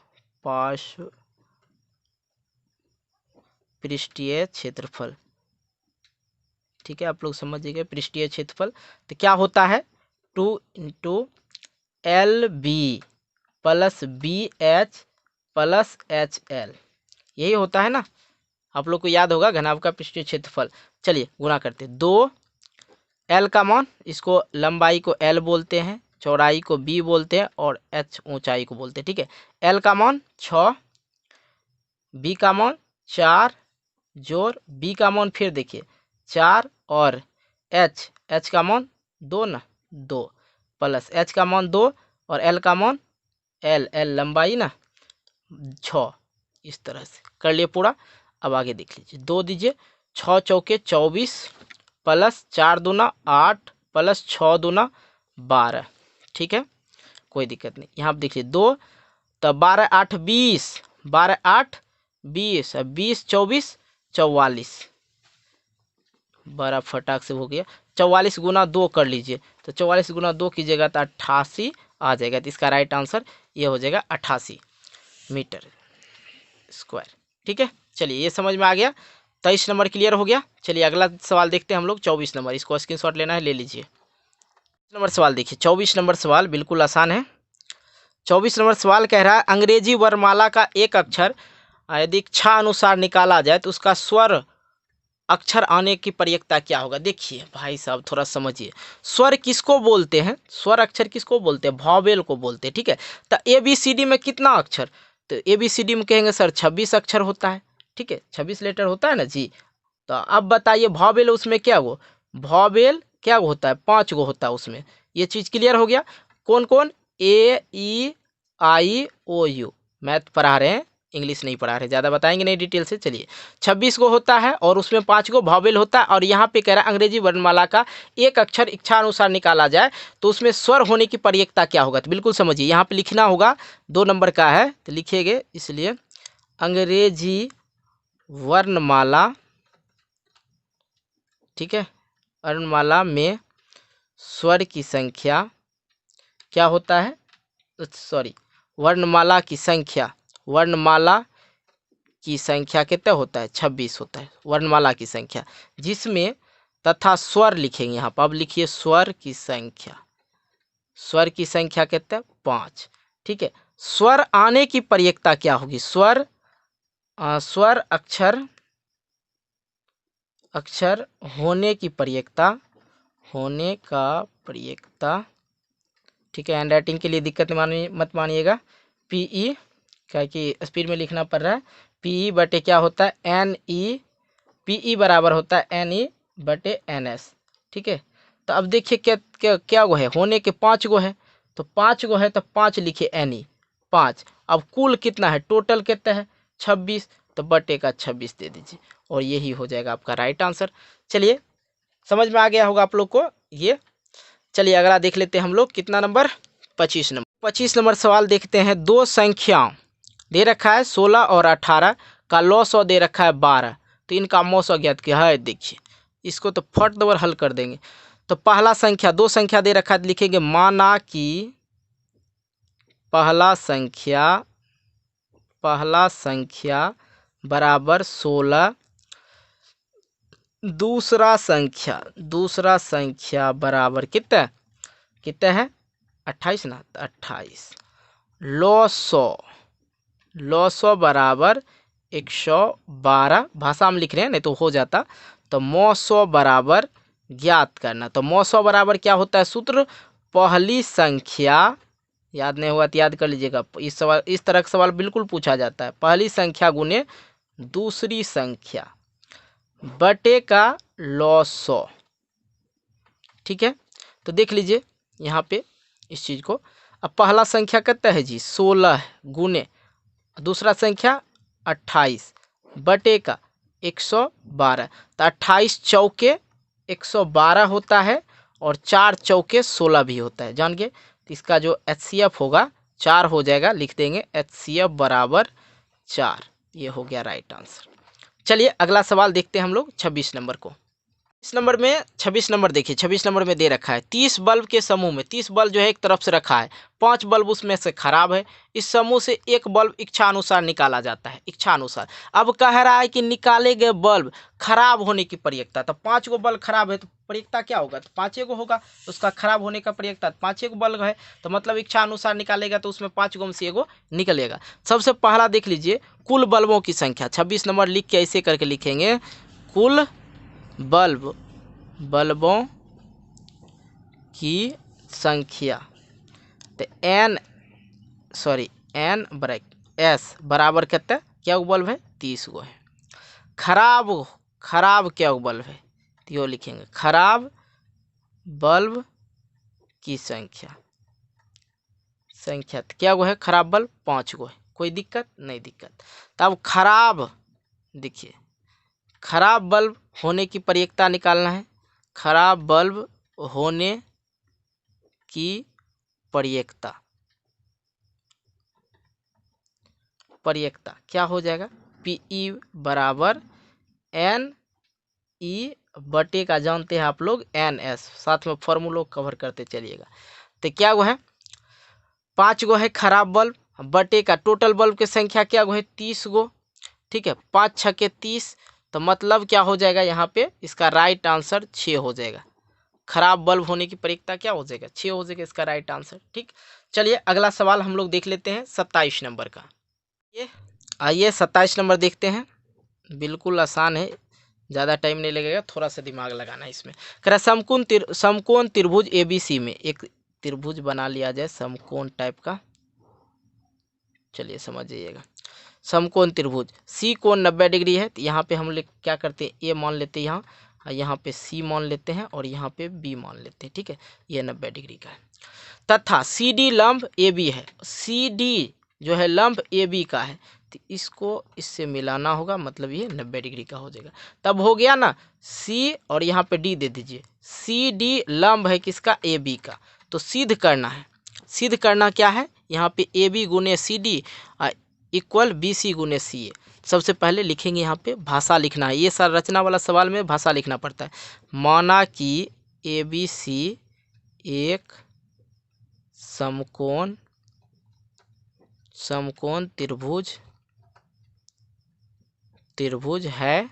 पार्श्व पृष्ठीय क्षेत्रफल। ठीक है, आप लोग समझिएगा पृष्ठीय क्षेत्रफल। तो क्या होता है 2 × LB plus BH plus HL, यही होता है ना, आप लोग को याद होगा घनाभ का पृष्ठीय क्षेत्रफल। चलिए गुणा करते हैं। 2 L का मान, इसको लंबाई को L बोलते हैं, चौड़ाई को B बोलते हैं और H ऊंचाई को बोलते हैं। ठीक है, L का मान 6, B का मान 4 जोड़ B का मान फिर देखिए 4 और H का मान 2 ना, 2 प्लस H का मान 2 और L का मान L लंबाई ना 6। इस तरह से कर लिए पूरा। अब आगे देख लीजिए, 2 दीजिए, 6 चौके 24 प्लस 4 दूना 8 प्लस 6 दूना 12। ठीक है, कोई दिक्कत नहीं। यहाँ पर देखिए 2 तो 12 8 20, 12 8 20, 20 24 44, बड़ा फटाक से हो गया। 44 गुना 2 कर लीजिए, तो 44 गुना 2 कीजिएगा तो 88 आ जाएगा। तो इसका राइट आंसर ये हो जाएगा 88 मीटर स्क्वायर। ठीक है, चलिए ये समझ में आ गया। 23 नंबर क्लियर हो गया। चलिए अगला सवाल देखते हैं हम लोग, 24 नंबर। इसको स्क्रीनशॉट लेना है, ले लीजिए। नंबर सवाल देखिए, 24 नंबर सवाल बिल्कुल आसान है। 24 नंबर सवाल कह रहा है अंग्रेजी वर्णमाला का एक अक्षर यदि इच्छा अनुसार निकाला जाए तो उसका स्वर अक्षर आने की प्रयेकता क्या होगा। देखिए भाई साहब थोड़ा समझिए, स्वर किसको बोलते हैं, स्वर अक्षर किसको बोलते हैं, वॉवेल को बोलते हैं। ठीक है, तो ABCD में कितना अक्षर, तो ABCD में कहेंगे सर 26 अक्षर होता है। ठीक है, 26 लेटर होता है ना जी। तो अब बताइए वॉवेल उसमें क्या हो, वॉवेल क्या होता है, 5 गो होता है उसमें। ये चीज़ क्लियर हो गया। कौन कौन, AEIOU। मैथ पढ़ा रहे हैं, इंग्लिश नहीं पढ़ा रहे, ज़्यादा बताएंगे नहीं डिटेल से। चलिए 26 गो होता है और उसमें 5 गो वॉवेल होता है। और यहाँ पे कह रहा है अंग्रेजी वर्णमाला का एक अक्षर इच्छा अनुसार निकाला जाए तो उसमें स्वर होने की प्रयेकता क्या होगा। तो बिल्कुल समझिए, यहाँ पे लिखना होगा, 2 नंबर का है तो लिखिएगा। इसलिए अंग्रेजी वर्णमाला, ठीक है, वर्णमाला में स्वर की संख्या क्या होता है, सॉरी वर्णमाला की संख्या, वर्णमाला की संख्या कितना होता है, 26 होता है वर्णमाला की संख्या, जिसमें तथा स्वर लिखेंगे यहाँ पर। अब लिखिए स्वर की संख्या, स्वर की संख्या कितना है, 5। ठीक है, स्वर आने की प्रयेकता क्या होगी, स्वर अक्षर होने की प्रयेकता, होने का प्रयेकता। ठीक है, हैंड राइटिंग के लिए दिक्कत मत मानिएगा। PE क्या कि स्पीड में लिखना पड़ रहा है, PE बटे क्या होता है NE, PE बराबर होता है NE बटे NS। ठीक है, तो अब देखिए क्या क्या क्या गो है, होने के 5 गो है, तो 5 गो है तो 5 लिखिए NE 5। अब कुल कितना है, टोटल कितना है 26, तो बटे का 26 दे दीजिए और यही हो जाएगा आपका राइट आंसर। चलिए समझ में आ गया होगा आप लोग को ये। चलिए अगला देख लेते हैं हम लोग, कितना नंबर, 25 नंबर। 25 नंबर सवाल देखते हैं। दो संख्या दे रखा है 16 और 18 का लॉसव दे रखा है 12, तो इनका मौसौ ज्ञात क्या है। देखिए इसको तो फट दवर हल कर देंगे। तो पहला संख्या, दो संख्या दे रखा है, लिखेंगे माना कि पहला संख्या बराबर 16, दूसरा संख्या बराबर कितना है 28 ना, तो 28। लॉसौ बराबर 112, भाषा में लिख रहे हैं नहीं तो हो जाता। तो मौसौ बराबर ज्ञात करना। तो मौसौ बराबर क्या होता है सूत्र, पहली संख्या, याद नहीं हुआ तो याद कर लीजिएगा, इस तरह का सवाल बिल्कुल पूछा जाता है। पहली संख्या गुने दूसरी संख्या बटे का लॉसौ। ठीक है, तो देख लीजिए यहाँ पे इस चीज़ को। अब पहला संख्या कितना है जी 16 गुने दूसरा संख्या 28 बटे का 112, तो 28 चौके 112 होता है और 4 चौके 16 भी होता है, जान गए। तो इसका जो HCF होगा 4 हो जाएगा, लिख देंगे HCF बराबर 4। ये हो गया राइट आंसर। चलिए अगला सवाल देखते हैं हम लोग 26 नंबर को। इस नंबर में 26 नंबर देखिए, 26 नंबर में दे रखा है 30 बल्ब के समूह में 30 बल्ब जो है एक तरफ से रखा है, 5 बल्ब उसमें से खराब है। इस समूह से एक बल्ब इच्छा अनुसार निकाला जाता है, इच्छा अनुसार। अब कह रहा है कि निकाले गए बल्ब खराब होने की प्रयेकता, तो 5 गो बल्ब खराब है तो प्रयेकता क्या होगा, तो 5 गो होगा, तो उसका खराब होने का प्रयेकता 5 गो बल्ब है, तो मतलब इच्छा अनुसार निकालेगा तो उसमें 5 गो में से एगो निकलेगा। सबसे पहला देख लीजिए कुल बल्बों की संख्या, 26 नंबर लिख के ऐसे करके लिखेंगे, कुल बल्बों की संख्या, तो एन ब्रैक एस बराबर कितना, क्या गो बल्ब है, 30 गो है। खराब क्या गो बल्ब है, तो यो लिखेंगे खराब बल्ब की संख्या तो क्या गो है, खराब बल्ब 5 गो है। कोई दिक्कत नहीं, दिक्कत। तब खराब, देखिए खराब बल्ब होने की प्रयेकता निकालना है, खराब बल्ब होने की प्रयेकता क्या हो जाएगा, पी बराबर एन ई बटे का जानते हैं आप लोग एन एस, साथ में फॉर्मूलों कवर करते चलिएगा। तो क्या वो है, 5 गो है खराब बल्ब, बटे का टोटल बल्ब की संख्या क्या गो है, 30 गो। ठीक है, 5 छके 30, तो मतलब क्या हो जाएगा यहाँ पे, इसका राइट आंसर 6 हो जाएगा। खराब बल्ब होने की प्रयेकता क्या हो जाएगा, 6 हो जाएगा इसका राइट आंसर। ठीक, चलिए अगला सवाल हम लोग देख लेते हैं 27 नंबर का। ये आइए 27 नंबर देखते हैं, बिल्कुल आसान है, ज़्यादा टाइम नहीं लगेगा, थोड़ा सा दिमाग लगाना है इसमें। कह रहा समकोण त्रिभुज ABC में एक त्रिभुज बना लिया जाए, समकोण टाइप का, चलिए समझ जाइएगा। समकोण त्रिभुज C कोण 90 डिग्री है, तो यहाँ पे हम लोग क्या करते हैं, A मान लेते हैं, यहाँ पे C मान लेते हैं और यहाँ पे B मान लेते हैं। ठीक है, ये 90 डिग्री का है, तथा CD लंब AB है, CD जो है लंब AB का है, तो इसको इससे मिलाना होगा, मतलब ये 90 डिग्री का हो जाएगा। तब हो गया ना, C और यहाँ पे D दे दीजिए, CD लंब है किसका, AB का, तो सिद्ध करना है। सिद्ध करना क्या है, यहाँ पे AB गुने CD इक्वल BC गुने CA। सबसे पहले लिखेंगे यहाँ पे भाषा लिखना है, ये सारा रचना वाला सवाल में भाषा लिखना पड़ता है। माना कि ABC एक समकोण त्रिभुज है,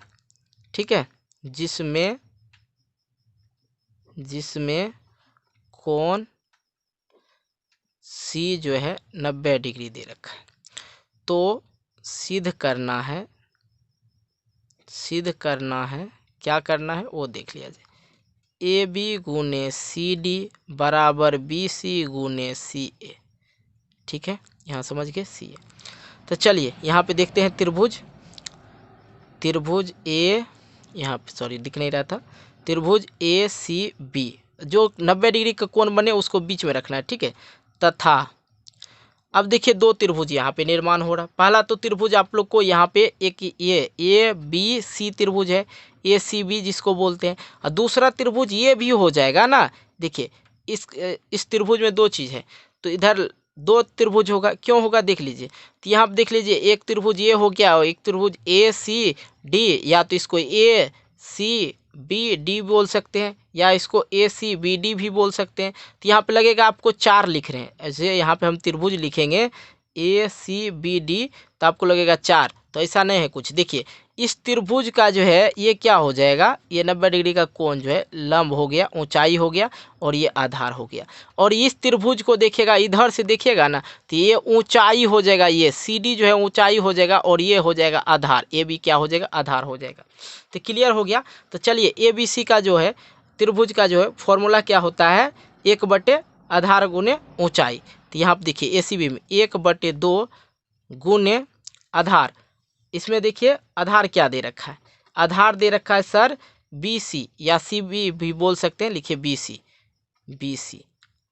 ठीक है, जिसमें कोण C जो है 90 डिग्री दे रखा है। तो सिद्ध करना है, क्या करना है वो देख लिया जाए। AB गुने CD बराबर BC गुने CA। ठीक है, यहाँ समझ गए CA। तो चलिए यहाँ पे देखते हैं त्रिभुज A, यहाँ पे सॉरी दिख नहीं रहा था, त्रिभुज ACB जो 90 डिग्री का कोण बने उसको बीच में रखना है। ठीक है, तथा अब देखिए दो त्रिभुज यहाँ पे निर्माण हो रहा। पहला तो त्रिभुज आप लोग को यहाँ पे एक ये ABC त्रिभुज है, ACB जिसको बोलते हैं, और दूसरा त्रिभुज ये भी हो जाएगा ना। देखिए इस त्रिभुज में दो चीज़ है, तो इधर दो त्रिभुज होगा, क्यों होगा देख लीजिए। तो यहाँ पे देख लीजिए एक त्रिभुज ये हो गया और एक त्रिभुज ACD, या तो इसको ACBD बोल सकते हैं या इसको ACBD भी बोल सकते हैं। तो यहाँ पे लगेगा आपको 4 लिख रहे हैं, ऐसे यहाँ पे हम त्रिभुज लिखेंगे ACBD तो आपको लगेगा 4, तो ऐसा नहीं है कुछ। देखिए इस त्रिभुज का जो है ये क्या हो जाएगा, ये 90 डिग्री का कोण जो है लंब हो गया, ऊंचाई हो गया, और ये आधार हो गया। और इस त्रिभुज को देखिएगा, इधर से देखिएगा ना, तो ये ऊंचाई हो जाएगा, ये CD जो है ऊंचाई हो जाएगा, और ये हो जाएगा आधार, AB क्या हो जाएगा, आधार हो जाएगा। तो क्लियर हो गया। तो चलिए ABC का जो है त्रिभुज का जो है फॉर्मूला क्या होता है, 1/2 आधार गुने ऊंचाई। तो यहाँ पर देखिए ACB में 1/2 गुने आधार, इसमें देखिए आधार क्या दे रखा है, आधार दे रखा है सर BC या CB भी बोल सकते हैं, लिखिए BC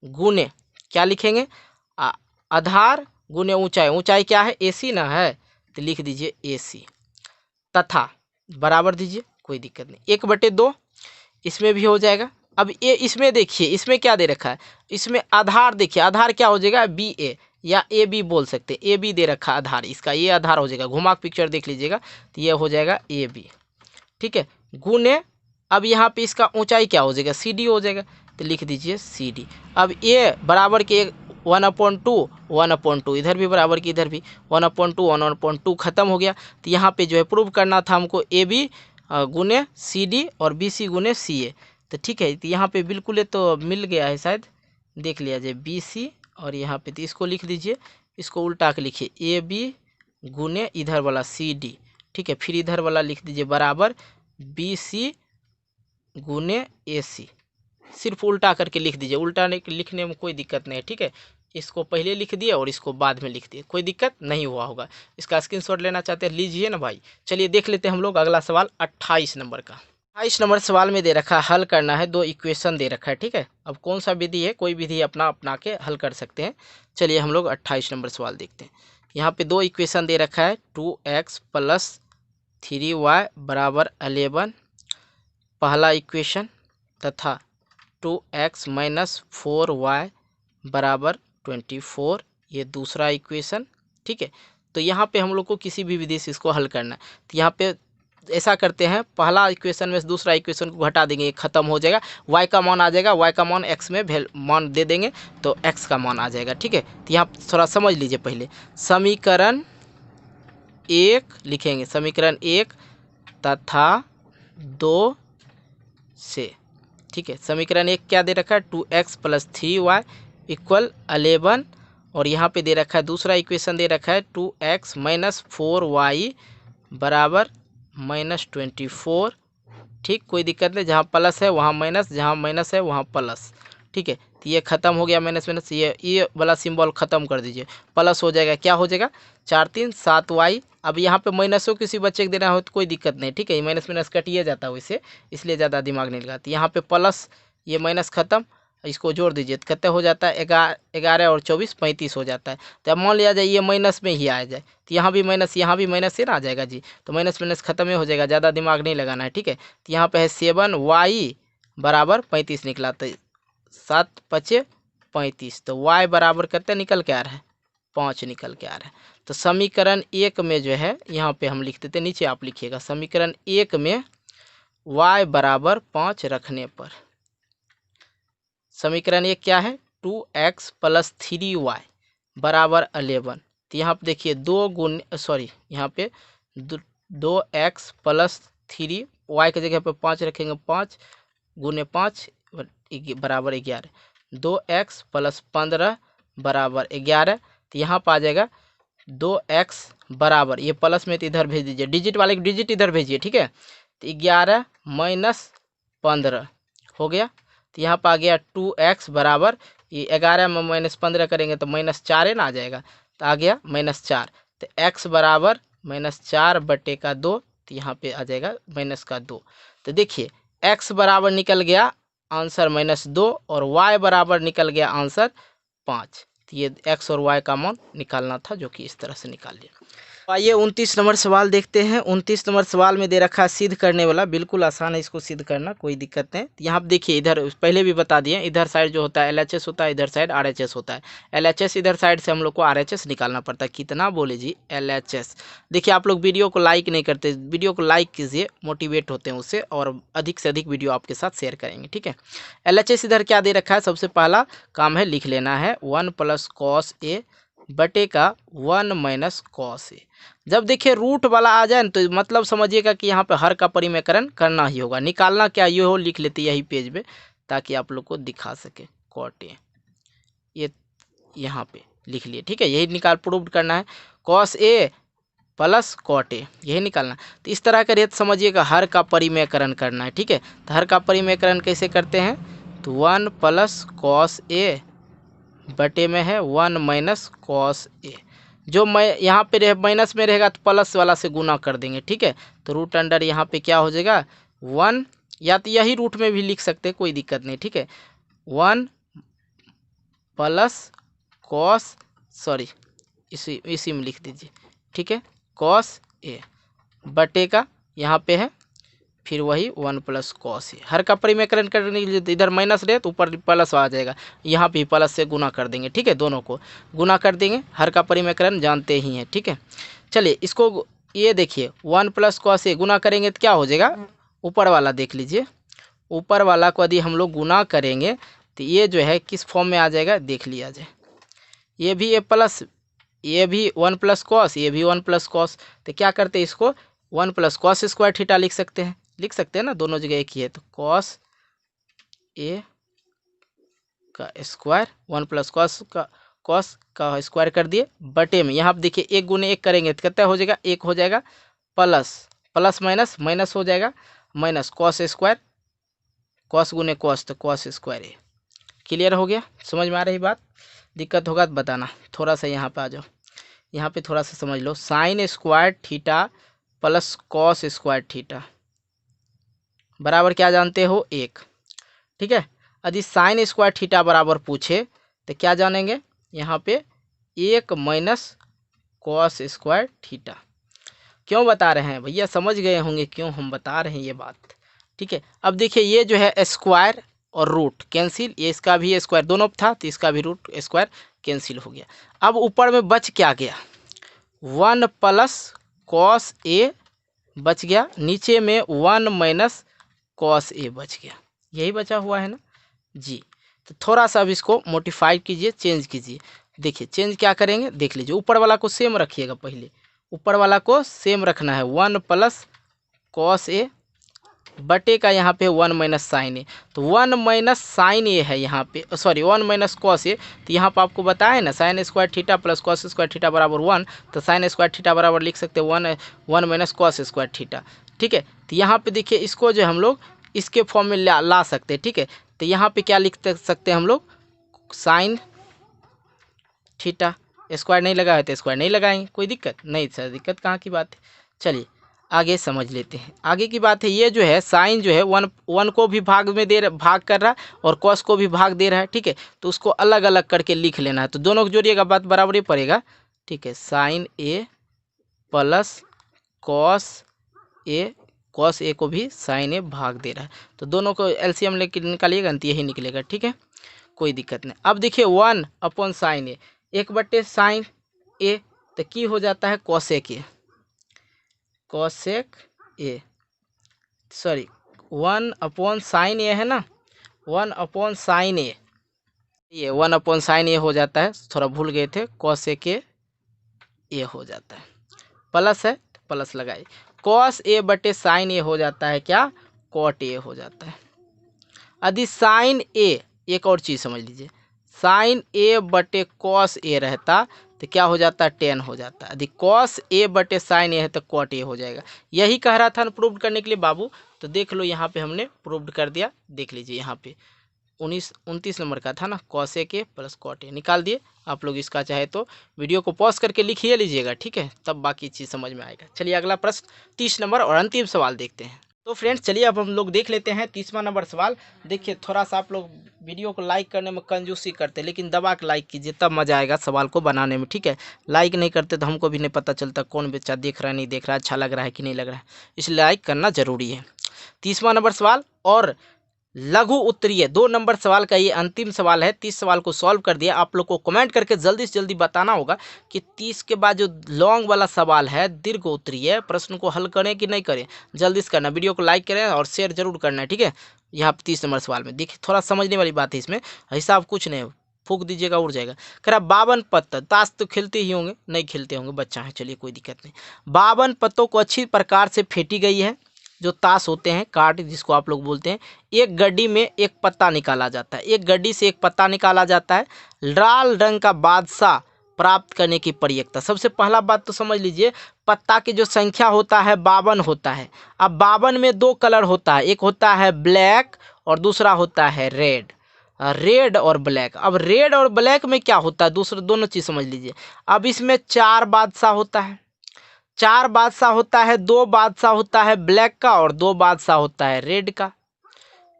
गुने क्या लिखेंगे, आधार गुने ऊंचाई, ऊंचाई क्या है AC ना है, तो लिख दीजिए AC, तथा बराबर दीजिए, कोई दिक्कत नहीं, 1/2 इसमें भी हो जाएगा। अब ये इसमें देखिए, इसमें क्या दे रखा है, इसमें आधार देखिए, आधार क्या हो जाएगा BA या AB बोल सकते हैं, AB दे रखा आधार, इसका ये आधार हो जाएगा, घुमा पिक्चर देख लीजिएगा, तो ये हो जाएगा AB। ठीक है, गुने अब यहाँ पे इसका ऊंचाई क्या हो जाएगा, सी डी हो जाएगा, तो लिख दीजिए सी डी। अब ए बराबर के 1/2, 1/2 इधर भी बराबर की इधर भी 1/2, 1/2 खत्म हो गया। तो यहाँ पे जो है प्रूव करना था हमको ए बी गुने सी डी और बी सी गुने सी ए। तो ठीक है, तो यहाँ पे बिल्कुल तो मिल गया है, शायद देख लिया जाए बी सी, और यहाँ पे तो इसको लिख दीजिए, इसको उल्टा के लिखिए ए बी गुने इधर वाला सी डी। ठीक है, फिर इधर वाला लिख दीजिए बराबर बी सी गुने ए सी, सिर्फ उल्टा करके लिख दीजिए, उल्टा लिखने में कोई दिक्कत नहीं है। ठीक है, इसको पहले लिख दिए और इसको बाद में लिख दिए, कोई दिक्कत नहीं हुआ होगा। इसका स्क्रीनशॉट लेना चाहते हैं लीजिए ना भाई। चलिए देख लेते हैं हम लोग अगला सवाल 28 नंबर का। 28 नंबर सवाल में दे रखा है हल करना है, 2 इक्वेशन दे रखा है। ठीक है, अब कौन सा विधि है, कोई विधि अपना अपना के हल कर सकते हैं। चलिए हम लोग 28 नंबर सवाल देखते हैं। यहाँ पे 2 इक्वेशन दे रखा है, 2x + 3y = 11 पहला इक्वेशन, तथा 2x - 4y = 24 ये दूसरा इक्वेशन। ठीक है, तो यहाँ पे हम लोग को किसी भी विधि से इसको हल करना है। तो यहाँ पे ऐसा करते हैं, पहला इक्वेशन में से दूसरा इक्वेशन को घटा देंगे, खत्म हो जाएगा, y का मान आ जाएगा, y का मान x में मान दे देंगे तो x का मान आ जाएगा। ठीक है, तो यहाँ थोड़ा समझ लीजिए, पहले समीकरण 1 लिखेंगे, समीकरण 1 तथा 2 से। ठीक है, समीकरण 1 क्या दे रखा है, 2x + 3y = 11, और यहाँ पे दे रखा है दूसरा इक्वेशन दे रखा है 2x - 4y = -24। ठीक, कोई दिक्कत नहीं, जहाँ प्लस है वहाँ माइनस, जहाँ माइनस है वहाँ प्लस। ठीक है, तो ये खत्म हो गया माइनस माइनस, ये वाला सिंबल खत्म कर दीजिए, प्लस हो जाएगा, क्या हो जाएगा 4 3 7 y। अब यहाँ पे माइनसों किसी बच्चे को देना हो तो कोई दिक्कत नहीं। ठीक है, माइनस माइनस कटिए जाता है वैसे, इसलिए ज़्यादा दिमाग नहीं लगाती। यहाँ पे प्लस, ये माइनस खत्म, इसको जोड़ दीजिए तो कितना हो जाता है 11 और 24 35 हो जाता है। तो अब मान लिया जाए ये माइनस में ही आ जाए, तो यहाँ भी माइनस, यहाँ भी माइनस से ना आ जाएगा जी, तो माइनस माइनस खत्म ही हो जाएगा, ज़्यादा दिमाग नहीं लगाना है। ठीक है, तो यहाँ पे है 7y = 35 निकला, तो 7 5 35, तो y बराबर कितना निकल के आ रहा है, 5 निकल के आ रहा है। तो समीकरण 1 में जो है, यहाँ पे हम लिख देते, नीचे आप लिखिएगा, समीकरण 1 में y = 5 रखने पर समीकरण 1 क्या है, 2x + 3y = 11। तो यहाँ पे देखिए 2 यहाँ पे 2x + 3y की जगह पे 5 रखेंगे, 5 × 5 = 11, 2x + 15 = 11। तो यहाँ पर आ जाएगा 2x बराबर, ये प्लस में तो इधर भेज दीजिए, डिजिट वाले डिजिट इधर भेजिए। ठीक है, तो 11 - 15 हो गया। तो यहाँ पर आ गया 2x बराबर, ये 11 में -15 करेंगे तो -4 ना आ जाएगा, तो आ गया -4। तो x बराबर -4/2, तो यहाँ पे आ जाएगा -2। तो देखिए x बराबर निकल गया आंसर -2, और y बराबर निकल गया आंसर 5। तो ये x और y का मान निकालना था, जो कि इस तरह से निकाल लिया। आइए 29 नंबर सवाल देखते हैं। 29 नंबर सवाल में दे रखा है सिद्ध करने वाला, बिल्कुल आसान है इसको सिद्ध करना, कोई दिक्कत नहीं। यहाँ पे देखिए, इधर पहले भी बता दिए, इधर साइड जो होता है LHS होता है, इधर साइड RHS होता है। LHS इधर साइड से हम लोग को RHS निकालना पड़ता है। कितना बोले जी, LHS। देखिए आप लोग वीडियो को लाइक नहीं करते, वीडियो को लाइक कीजिए, मोटिवेट होते हैं उससे, और अधिक से अधिक वीडियो आपके साथ शेयर करेंगे। ठीक है, LHS इधर क्या दे रखा है, सबसे पहला काम है लिख लेना है 1 + cos A बटे का 1 - cos A। जब देखिए रूट वाला आ जाए तो मतलब समझिएगा कि यहाँ पे हर का परिमेयकरण करना ही होगा। निकालना क्या ये हो, लिख लेते यही पेज पे, ताकि आप लोग को दिखा सके। cot A ये यहाँ पे लिख लिए। ठीक है, यही प्रूव करना है, cos A + cot A यही निकालना। तो इस तरह का रेत समझिएगा, हर का परिमेयकरण करना है। ठीक है, तो हर का परिमेयकरण कैसे करते हैं, तो 1 + cos A बटे में है 1 - cos A। जो मैं यहाँ पे माइनस में रहेगा तो प्लस वाला से गुना कर देंगे। ठीक है, तो रूट अंडर यहाँ पे क्या हो जाएगा 1, या तो यही रूट में भी लिख सकते हैं, कोई दिक्कत नहीं। ठीक है, 1 + cos इसी में लिख दीजिए। ठीक है, cos A बटे का यहाँ पे है फिर वही 1 + cos A। हर का परिमेयकरण करने के लिए इधर माइनस रहे तो ऊपर प्लस आ जाएगा, यहाँ पे प्लस से गुना कर देंगे। ठीक है, दोनों को गुना कर देंगे, हर का परिमेयकरण जानते ही हैं। ठीक है, चलिए इसको ये देखिए 1 + cos A गुना करेंगे तो क्या हो जाएगा, ऊपर वाला देख लीजिए, ऊपर वाला को यदि हम लोग गुना करेंगे तो ये जो है किस फॉर्म में आ जाएगा देख लिया जाए। ये भी ए प्लस, ये भी 1 प्लस कॉस, ये भी 1 प्लस कॉस। तो क्या करते हैं इसको 1 प्लस कॉस स्क्वायर थीटा लिख सकते हैं ना, दोनों जगह एक ही है। तो कॉस ए का स्क्वायर 1 प्लस कॉस का स्क्वायर कर दिए बटे में, यहाँ पर देखिए 1 गुने 1 करेंगे तो कितना हो जाएगा 1 हो जाएगा, प्लस प्लस माइनस माइनस हो जाएगा, माइनस कॉस स्क्वायर, कॉस गुने कॉस तो कॉस स्क्वायर है। क्लियर हो गया, समझ में आ रही बात? दिक्कत होगा तो बताना। थोड़ा सा यहाँ पे आ जाओ, यहाँ पे थोड़ा सा समझ लो। Sine square theta plus cos square theta बराबर क्या जानते हो 1। ठीक है, यदि साइन स्क्वायर थीटा बराबर पूछे तो क्या जानेंगे यहाँ पे 1 माइनस कॉस स्क्वायर थीटा। क्यों बता रहे हैं भैया, समझ गए होंगे क्यों हम बता रहे हैं ये बात। ठीक है, अब देखिए ये जो है स्क्वायर और रूट कैंसिल, ये इसका भी स्क्वायर दोनों था तो इसका भी रूट स्क्वायर कैंसिल हो गया। अब ऊपर में बच क्या गया 1 प्लस कॉस ए बच गया, नीचे में 1 माइनस कॉस ए बच गया, यही बचा हुआ है ना जी। तो थोड़ा सा अब इसको मोडिफाई कीजिए, चेंज कीजिए। देखिए चेंज क्या करेंगे देख लीजिए, ऊपर वाला को सेम रखिएगा, पहले ऊपर वाला को सेम रखना है 1 प्लस कॉस ए बटे का यहाँ पे 1 माइनस साइन ए। तो 1 माइनस साइन ए है यहाँ पे, सॉरी 1 माइनस कॉस ए। तो यहाँ पर आपको बताया ना sign square theta plus cos square theta बराबर 1, तो साइन स्क्वायर थीटा बराबर लिख सकते हैं 1 माइनस कॉस स्क्वायर थीटा। ठीक है, तो यहाँ पे देखिए इसको जो हम लोग इसके फॉर्म में ला सकते हैं। ठीक है, तो यहाँ पे क्या लिख सकते हैं हम लोग साइन थीटा, स्क्वायर नहीं लगाए तो स्क्वायर नहीं लगाएंगे, कोई दिक्कत नहीं सर, दिक्कत कहाँ की बात है। चलिए आगे समझ लेते हैं। आगे की बात है ये जो है साइन जो है 1 को भी भाग में भाग कर रहा है और कॉस को भी भाग दे रहा है। ठीक है, तो उसको अलग अलग करके लिख लेना है, तो दोनों को जोड़िएगा बात बराबर ही पड़ेगा। ठीक है, sign A plus cos A को भी साइन ए भाग दे रहा है, तो दोनों को एलसीएम लेके निकालिएगा तो यही निकलेगा। ठीक है, कोई दिक्कत नहीं। अब देखिए 1 अपॉन साइन ए, 1 बटे साइन ए तो की हो जाता है cosec A, sorry 1 upon sine A है ना, 1 अपॉन साइन ए, ये 1 अपॉन साइन ए हो जाता है, थोड़ा भूल गए थे, कॉसेक ए हो जाता है, प्लस है तो प्लस लगाए, कॉस ए बटे साइन ए हो जाता है क्या कॉट ए हो जाता है। यदि साइन ए, एक और चीज़ समझ लीजिए, साइन ए बटे कॉस ए रहता तो क्या हो जाता 10 हो जाता। यदि कॉस ए बटे साइन ए है तो कॉट ए हो जाएगा। यही कह रहा था ना प्रूव करने के लिए बाबू, तो देख लो यहाँ पे हमने प्रूव कर दिया। देख लीजिए यहाँ पे 29 नंबर का था ना, कॉस ए के प्लस कॉट ए निकाल दिए। आप लोग इसका चाहे तो वीडियो को पॉज करके लिखिए लीजिएगा, ठीक है, तब बाकी चीज़ समझ में आएगा। चलिए अगला प्रश्न 30 नंबर और अंतिम सवाल देखते हैं। तो फ्रेंड्स चलिए अब हम लोग देख लेते हैं 30वां नंबर सवाल। देखिए थोड़ा सा आप लोग वीडियो को लाइक करने में कंजूसी करते हैं, लेकिन दबा के लाइक कीजिए तब मज़ा आएगा सवाल को बनाने में। ठीक है, लाइक नहीं करते तो हमको भी नहीं पता चलता कौन बच्चा देख रहा है नहीं देख रहा है, अच्छा लग रहा है कि नहीं लग रहा है, इसलिए लाइक करना जरूरी है। 30वां नंबर सवाल और लघु उत्तरीय 2 नंबर सवाल का ये अंतिम सवाल है। 30 सवाल को सॉल्व कर दिया। आप लोग को कमेंट करके जल्दी से जल्दी बताना होगा कि 30 के बाद जो लॉन्ग वाला सवाल है दीर्घ उत्तरीय प्रश्न को हल करें कि नहीं करें, जल्दी से करना। वीडियो को लाइक करें और शेयर जरूर करना है। ठीक है, यहाँ 30 नंबर सवाल में देखिए थोड़ा समझने वाली बात है, इसमें हिसाब कुछ नहीं, फूक दीजिएगा उड़ जाएगा। कह रहा 52 पत्ता, ताश तो खेलते ही होंगे, नहीं खेलते होंगे, बच्चा है, चलिए कोई दिक्कत नहीं। 52 पत्तों को अच्छी प्रकार से फेंटी गई है, जो ताश होते हैं कार्ड जिसको आप लोग बोलते हैं। एक गड्डी में एक पत्ता निकाला जाता है, एक गड्डी से एक पत्ता निकाला जाता है। लाल रंग का बादशाह प्राप्त करने की प्रक्रिया। सबसे पहला बात तो समझ लीजिए, पत्ता की जो संख्या होता है 52 होता है। अब 52 में 2 कलर होता है, एक होता है ब्लैक और दूसरा होता है रेड, रेड और ब्लैक। अब रेड और ब्लैक में क्या होता है, दूसरे दोनों चीज़ समझ लीजिए। अब इसमें 4 बादशाह होता है, 4 बादशाह होता है, 2 बादशाह होता है ब्लैक का और 2 बादशाह होता है रेड का।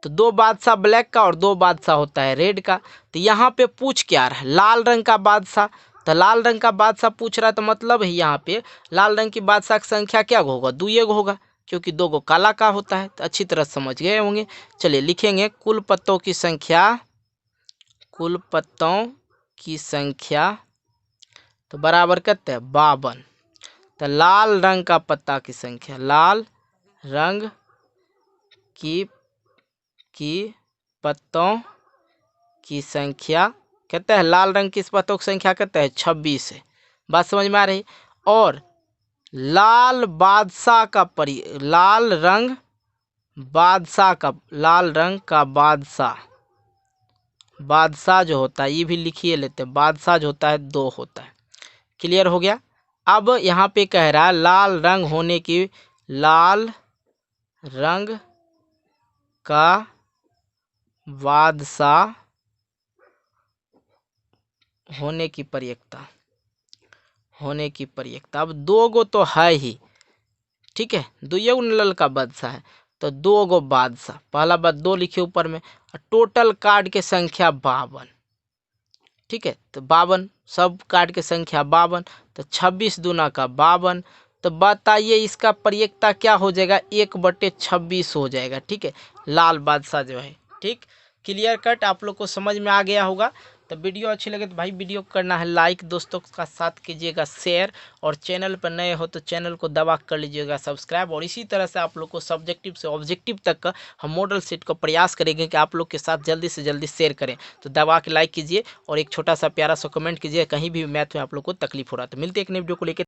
तो 2 बादशाह ब्लैक का और 2 बादशाह होता है रेड का। तो यहाँ पे पूछ क्या रहा है, लाल रंग का बादशाह, तो लाल रंग का बादशाह पूछ रहा है, तो मतलब है यहाँ पे लाल रंग की बादशाह की संख्या क्या होगा, 2 होगा, क्योंकि 2 को काला का होता है। तो अच्छी तरह समझ गए होंगे। चलिए लिखेंगे कुल पत्तों की संख्या, कुल पत्तों की संख्या तो बराबर करते हैं 52। तो लाल रंग का पत्ता की संख्या, लाल रंग की की पत्तों की संख्या कहते हैं, लाल रंग की पत्तों की संख्या कहते हैं 26 है। बात समझ में आ रही। और लाल रंग का बादशाह जो होता है, ये भी लिखिए लेते हैं, बादशाह जो होता है 2 होता है। क्लियर हो गया। अब यहाँ पे कह रहा है लाल रंग का बादशाह होने की प्रयिकता। अब 2 गो तो है ही, ठीक है, 2 गो लाल का बादशाह है, तो 2 गो बादशाह, पहला बात 2 लिखे ऊपर में, टोटल कार्ड के संख्या 52, ठीक है, तो 52 सब कार्ड के संख्या 52, तो 26 दूना का 52। तो बताइए इसका प्रयिकता क्या हो जाएगा, 1/26 हो जाएगा, ठीक है, लाल बादशाह जो है। ठीक, क्लियर कट, आप लोग को समझ में आ गया होगा। तो वीडियो अच्छी लगे तो भाई वीडियो को करना है लाइक, दोस्तों का साथ कीजिएगा शेयर, और चैनल पर नए हो तो चैनल को दबा कर लीजिएगा सब्सक्राइब। और इसी तरह से आप लोग को सब्जेक्टिव से ऑब्जेक्टिव तक का हम मॉडल सेट का प्रयास करेंगे कि आप लोग के साथ जल्दी से जल्दी शेयर करें। तो दबा के लाइक कीजिए और एक छोटा सा प्यारा सा कमेंट कीजिए कहीं भी मैथ में आप लोग को तकलीफ हो रहा है। तो मिलते हैं एक नई वीडियो को लेकर।